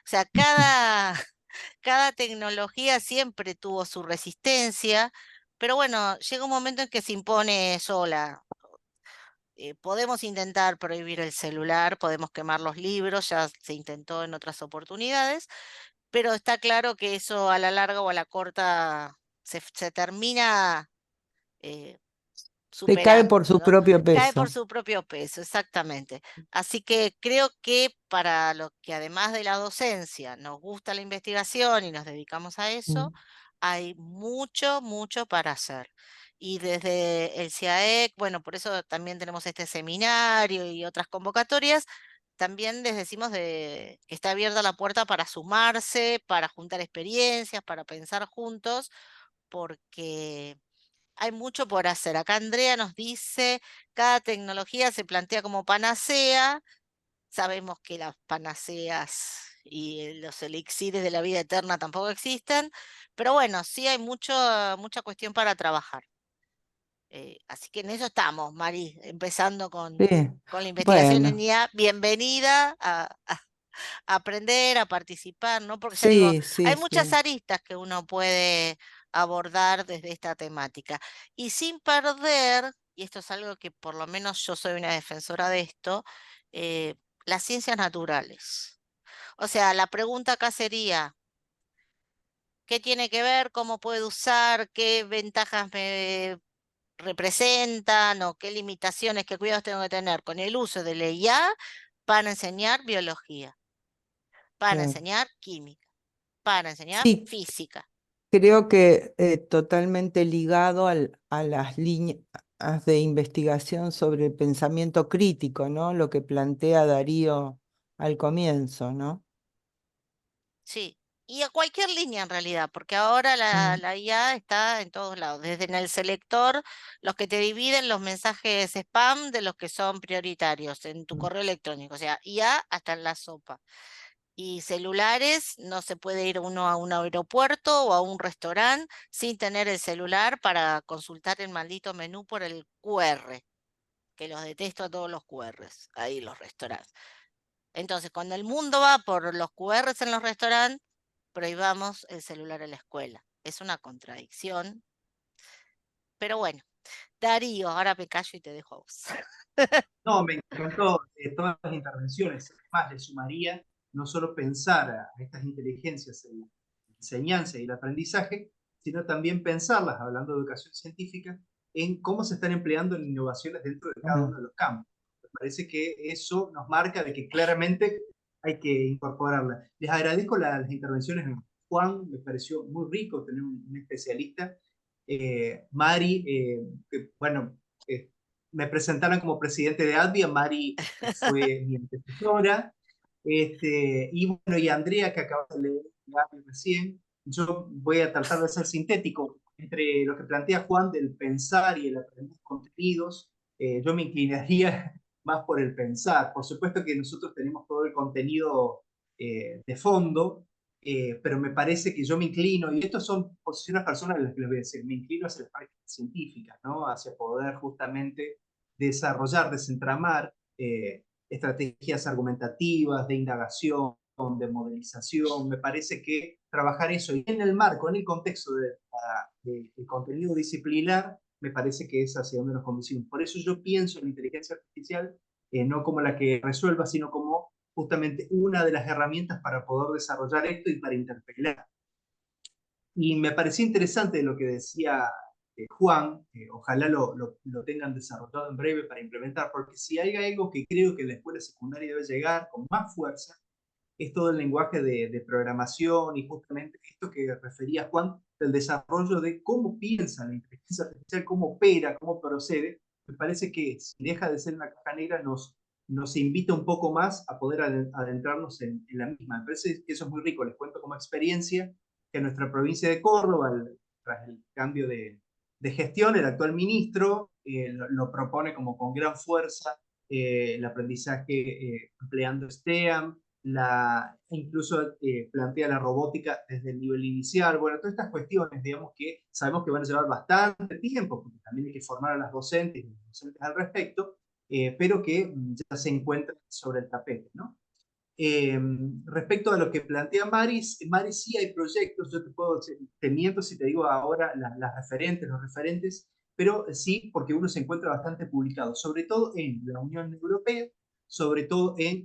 sea, cada tecnología siempre tuvo su resistencia, pero bueno, llega un momento en que se impone sola. Podemos intentar prohibir el celular, podemos quemar los libros, ya se intentó en otras oportunidades, pero está claro que eso a la larga o a la corta se termina Se cae por superando, su ¿no? propio Cae por peso. su propio peso, exactamente. Así que creo que para los que además de la docencia nos gusta la investigación y nos dedicamos a eso, hay mucho, mucho para hacer. Y desde el CIAEC, bueno, por eso también tenemos este seminario y otras convocatorias, también les decimos que está abierta la puerta para sumarse, para juntar experiencias, para pensar juntos, porque hay mucho por hacer. Acá Andrea nos dice, cada tecnología se plantea como panacea. Sabemos que las panaceas y los elixires de la vida eterna tampoco existen, pero bueno, sí hay mucha cuestión para trabajar. Así que en eso estamos, Mari, empezando Sí, con la investigación en bueno, IA. Bienvenida a aprender, a participar, ¿no? Porque ya digo, sí, sí, hay muchas sí. aristas que uno puede abordar desde esta temática. Y sin perder, y esto es algo que por lo menos yo soy una defensora de esto, eh, las ciencias naturales. O sea, la pregunta acá sería, ¿qué tiene que ver? ¿Cómo puedo usar? ¿Qué ventajas me representan? ¿O qué limitaciones, qué cuidados tengo que tener con el uso de la IA para enseñar biología, para Claro. enseñar química, para enseñar Sí, física? creo que totalmente ligado a las líneas de investigación sobre el pensamiento crítico, ¿no? Lo que plantea Darío al comienzo, ¿no? Sí. Y a cualquier línea en realidad, porque ahora Mm, la IA está en todos lados, desde en el selector, los que te dividen los mensajes spam de los que son prioritarios en tu mm. correo electrónico, o sea, IA hasta en la sopa. Y celulares, no se puede ir uno a un aeropuerto o a un restaurante sin tener el celular para consultar el maldito menú por el QR, que los detesto a todos los QRs, ahí los restaurantes. Entonces, cuando el mundo va por los QRs en los restaurantes, prohibamos el celular en la escuela. Es una contradicción, pero bueno. Darío, ahora me callo y te dejo a vos. No, me encantó todas las intervenciones. Además, le sumaría no solo pensar a estas inteligencias en la enseñanza y el aprendizaje, sino también pensarlas, hablando de educación científica, en cómo se están empleando en innovaciones dentro de cada Ah, uno de los campos. Me parece que eso nos marca de que claramente hay que incorporarla. Les agradezco las intervenciones de Juan, me pareció muy rico tener un especialista. Mari, que, bueno, me presentaron como presidente de ADVIA, Mari fue mi antecesora, y bueno, y Andrea, que acaba de leer recién. Yo voy a tratar de ser sintético entre lo que plantea Juan del pensar y el aprender contenidos. Yo me inclinaría más por el pensar. Por supuesto que nosotros tenemos todo el contenido de fondo, pero me parece que yo me inclino, y estas son posiciones personales las que les voy a decir, me inclino hacia las prácticas científicas, ¿no? Hacia poder justamente desarrollar, desentramar estrategias argumentativas, de indagación, de modelización. Me parece que trabajar eso y en el marco, en el contexto del contenido disciplinar, me parece que es hacia donde nos conducimos. Por eso yo pienso en la inteligencia artificial no como la que resuelva, sino como justamente una de las herramientas para poder desarrollar esto y para interpelar. Y me pareció interesante lo que decía Juan, ojalá lo tengan desarrollado en breve para implementar, porque si hay algo que creo que la escuela secundaria debe llegar con más fuerza, es todo el lenguaje de programación y justamente esto que refería Juan, del desarrollo de cómo piensa la inteligencia artificial, cómo opera, cómo procede. Me parece que si deja de ser una caja negra, nos invita un poco más a poder adentrarnos en la misma. Me parece que eso es muy rico. Les cuento como experiencia que en nuestra provincia de Córdoba, tras el cambio de gestión, el actual ministro lo propone como con gran fuerza el aprendizaje empleando STEAM, incluso plantea la robótica desde el nivel inicial. Bueno, todas estas cuestiones, digamos que sabemos que van a llevar bastante tiempo, porque también hay que formar a las docentes y los docentes al respecto, pero que ya se encuentran sobre el tapete, ¿no? Eh, Respecto a lo que plantea Maris, Maris sí hay proyectos, yo te miento si te digo ahora las referentes, los referentes, pero sí porque uno se encuentra bastante publicado, sobre todo en la Unión Europea, sobre todo en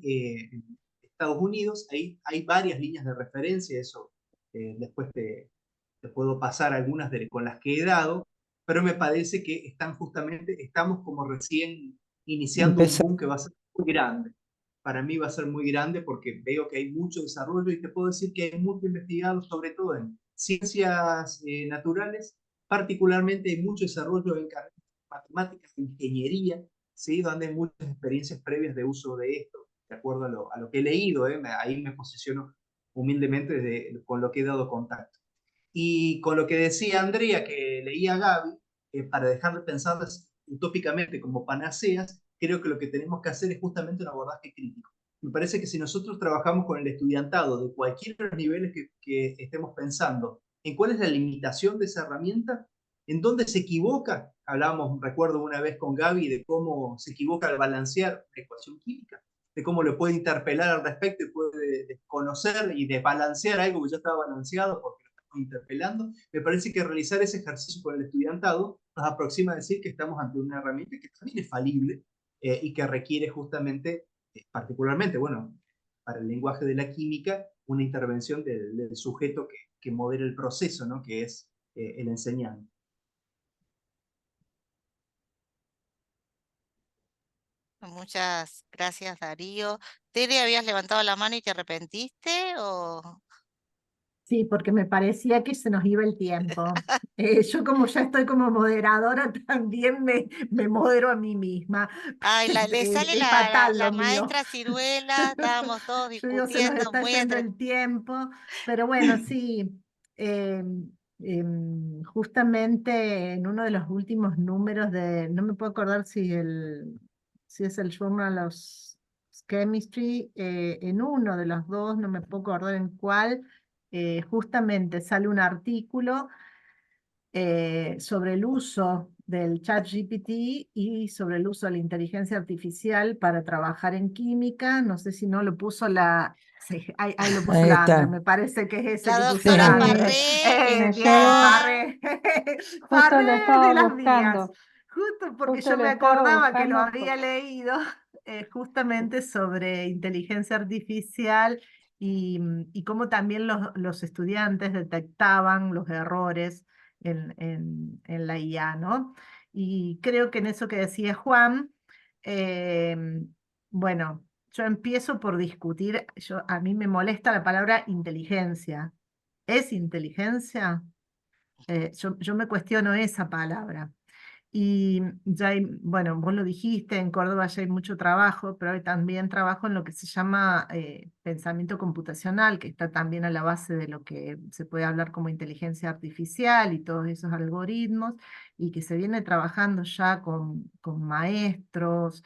Estados Unidos, ahí hay varias líneas de referencia, eso después te puedo pasar algunas con las que he dado, pero me parece que estamos como recién iniciando un boom que va a ser muy grande. Para mí va a ser muy grande porque veo que hay mucho desarrollo y te puedo decir que hay mucho investigado, sobre todo en ciencias naturales, particularmente hay mucho desarrollo en carreras de matemáticas, ingeniería, ¿sí? Donde hay muchas experiencias previas de uso de esto, de acuerdo a lo que he leído, ahí me posiciono humildemente con lo que he dado contacto. Y con lo que decía Andrea, que leía Gaby, para dejar de pensarlas utópicamente como panaceas, creo que lo que tenemos que hacer es justamente un abordaje crítico. Me parece que si nosotros trabajamos con el estudiantado de cualquiera de los niveles que estemos pensando en cuál es la limitación de esa herramienta, en dónde se equivoca, hablábamos, recuerdo una vez con Gaby, de cómo se equivoca al balancear una ecuación química, de cómo lo puede interpelar al respecto y puede desconocer y desbalancear algo que ya estaba balanceado porque lo estamos interpelando. Me parece que realizar ese ejercicio con el estudiantado nos aproxima a decir que estamos ante una herramienta que también es falible y que requiere justamente, particularmente, bueno, para el lenguaje de la química, una intervención del sujeto que modera el proceso, ¿no? Que es el enseñante. Muchas gracias, Darío. Tere, ¿habías levantado la mano y te arrepentiste? ¿O? Sí, porque me parecía que se nos iba el tiempo. Yo como ya estoy como moderadora, también me modero a mí misma. Ay, le sale Es fatal la lo mío. maestra Ciruela, estábamos todos Yo digo, se nos discutiendo, está muy yendo entre... el tiempo, pero bueno, sí. Justamente en uno de los últimos números no me puedo acordar si es el Journal of Chemistry, en uno de los dos, no me puedo acordar en cuál, justamente sale un artículo sobre el uso del ChatGPT y sobre el uso de la inteligencia artificial para trabajar en química. No sé si no lo puso sí, ahí lo puso Ahí la Andre, está. me parece que es ese La que puso doctora la Sí, Andre. Farré me Bien, llegó, está... Farré. justo lo Farré de estaba las mías. buscando, Justo porque justo yo lo me estaba acordaba que lo buscando. había leído justamente sobre inteligencia artificial y cómo también los estudiantes detectaban los errores en la IA, ¿no? Y creo que en eso que decía Juan, eh, bueno, yo empiezo por discutir, a mí me molesta la palabra inteligencia. ¿Es inteligencia? Yo me cuestiono esa palabra. Y ya hay, bueno, vos lo dijiste, en Córdoba ya hay mucho trabajo, pero hay también trabajo en lo que se llama pensamiento computacional, que está también a la base de lo que se puede hablar como inteligencia artificial y todos esos algoritmos, y que se viene trabajando ya con maestros,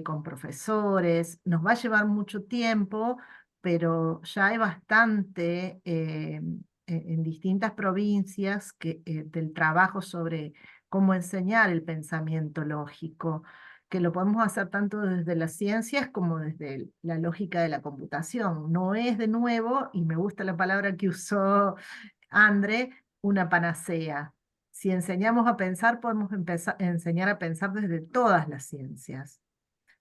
con profesores. Nos va a llevar mucho tiempo, pero ya hay bastante en distintas provincias del trabajo sobre cómo enseñar el pensamiento lógico, que lo podemos hacer tanto desde las ciencias como desde la lógica de la computación. No es de nuevo, y me gusta la palabra que usó Andre, una panacea. Si enseñamos a pensar, podemos enseñar a pensar desde todas las ciencias.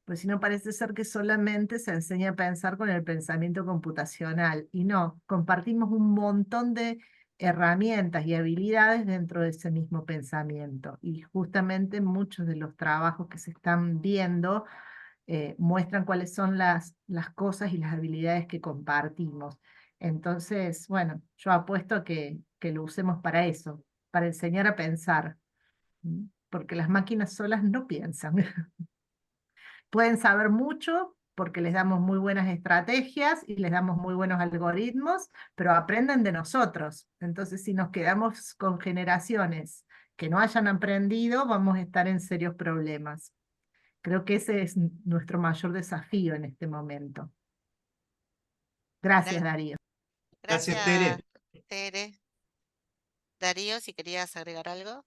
Pues si no, parece ser que solamente se enseña a pensar con el pensamiento computacional. Y no, compartimos un montón de herramientas y habilidades dentro de ese mismo pensamiento. Y justamente muchos de los trabajos que se están viendo muestran cuáles son las cosas y las habilidades que compartimos. Entonces, bueno, yo apuesto a que lo usemos para eso, para enseñar a pensar, porque las máquinas solas no piensan. Pueden saber mucho porque les damos muy buenas estrategias y les damos muy buenos algoritmos, pero aprenden de nosotros. Entonces, si nos quedamos con generaciones que no hayan aprendido, vamos a estar en serios problemas. Creo que ese es nuestro mayor desafío en este momento. Gracias, Darío. Gracias, Gracias, Tere. Tere. Darío, si querías agregar algo.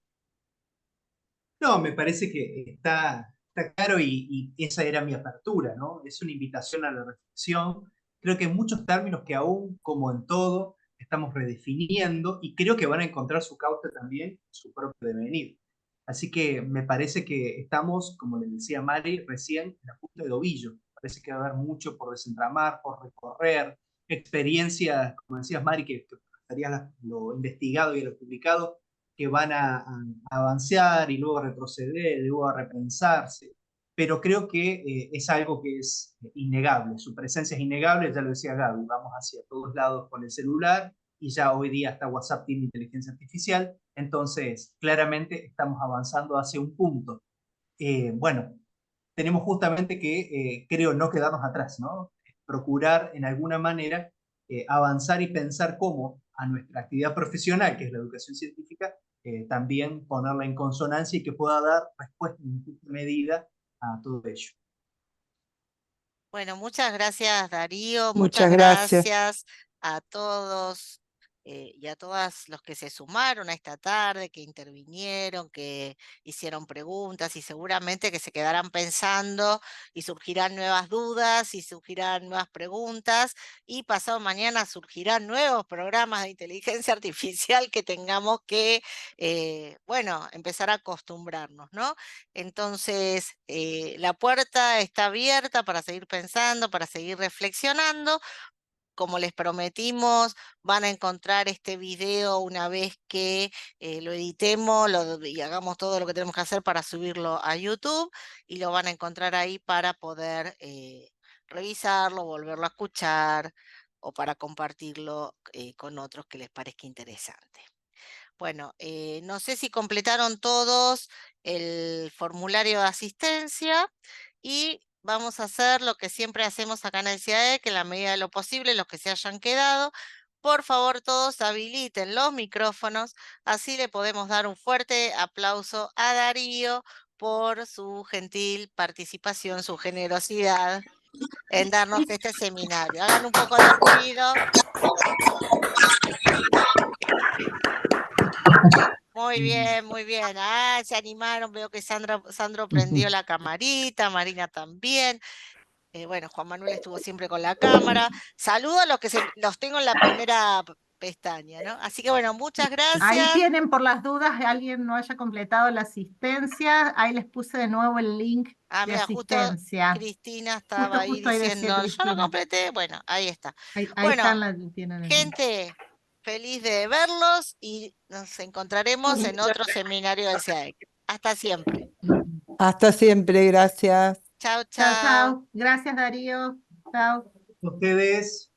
No, me parece que está claro y esa era mi apertura, ¿no? Es una invitación a la reflexión. Creo que en muchos términos que aún, como en todo, estamos redefiniendo y creo que van a encontrar su cauce también en su propio devenir. Así que me parece que estamos, como le decía Mari, recién en la punta de ovillo. Parece que va a haber mucho por desentramar, por recorrer, experiencias, como decías Mari, que estarías lo investigado y lo publicado, que van a avanzar y luego retroceder, y luego a repensarse, pero creo que es algo que es innegable, su presencia es innegable, ya lo decía Gaby, vamos hacia todos lados con el celular y ya hoy día hasta WhatsApp tiene inteligencia artificial, entonces claramente estamos avanzando hacia un punto. Bueno, tenemos justamente que, creo, no quedarnos atrás, ¿no? Procurar en alguna manera avanzar y pensar cómo a nuestra actividad profesional, que es la educación científica, también ponerla en consonancia y que pueda dar respuesta en justa medida a todo ello. Bueno, muchas gracias Darío, Muchas muchas gracias. gracias a todos y a todas los que se sumaron a esta tarde, que intervinieron, que hicieron preguntas y seguramente que se quedarán pensando y surgirán nuevas dudas y surgirán nuevas preguntas y pasado mañana surgirán nuevos programas de inteligencia artificial que tengamos que, bueno, empezar a acostumbrarnos, ¿no? Entonces, la puerta está abierta para seguir pensando, para seguir reflexionando. Como les prometimos, van a encontrar este video una vez que lo editemos y hagamos todo lo que tenemos que hacer para subirlo a YouTube y lo van a encontrar ahí para poder revisarlo, volverlo a escuchar o para compartirlo con otros que les parezca interesante. Bueno, no sé si completaron todos el formulario de asistencia y vamos a hacer lo que siempre hacemos acá en el CIAE, que en la medida de lo posible, los que se hayan quedado, por favor todos habiliten los micrófonos, así le podemos dar un fuerte aplauso a Darío por su gentil participación, su generosidad en darnos este seminario. Hagan un poco de ruido. Muy bien, muy bien. Ah, se animaron. Veo que Sandro prendió la camarita, Marina también. Bueno, Juan Manuel estuvo siempre con la cámara. Saludo a los que los tengo en la primera pestaña, ¿no? Así que bueno, muchas Ahí gracias. tienen por las dudas, alguien no haya completado la asistencia, ahí les puse de nuevo el link Ah, de mira, justo asistencia. Cristina estaba ahí Justo ahí decía diciendo, yo lo Cristina. completé. Bueno, ahí está. Ahí Bueno, tienen el link. gente, feliz de verlos y nos encontraremos en otro seminario del CIAE. Hasta siempre. Hasta siempre, gracias. Chao, Chao, chao. chao. Gracias, Darío. Chao. Ustedes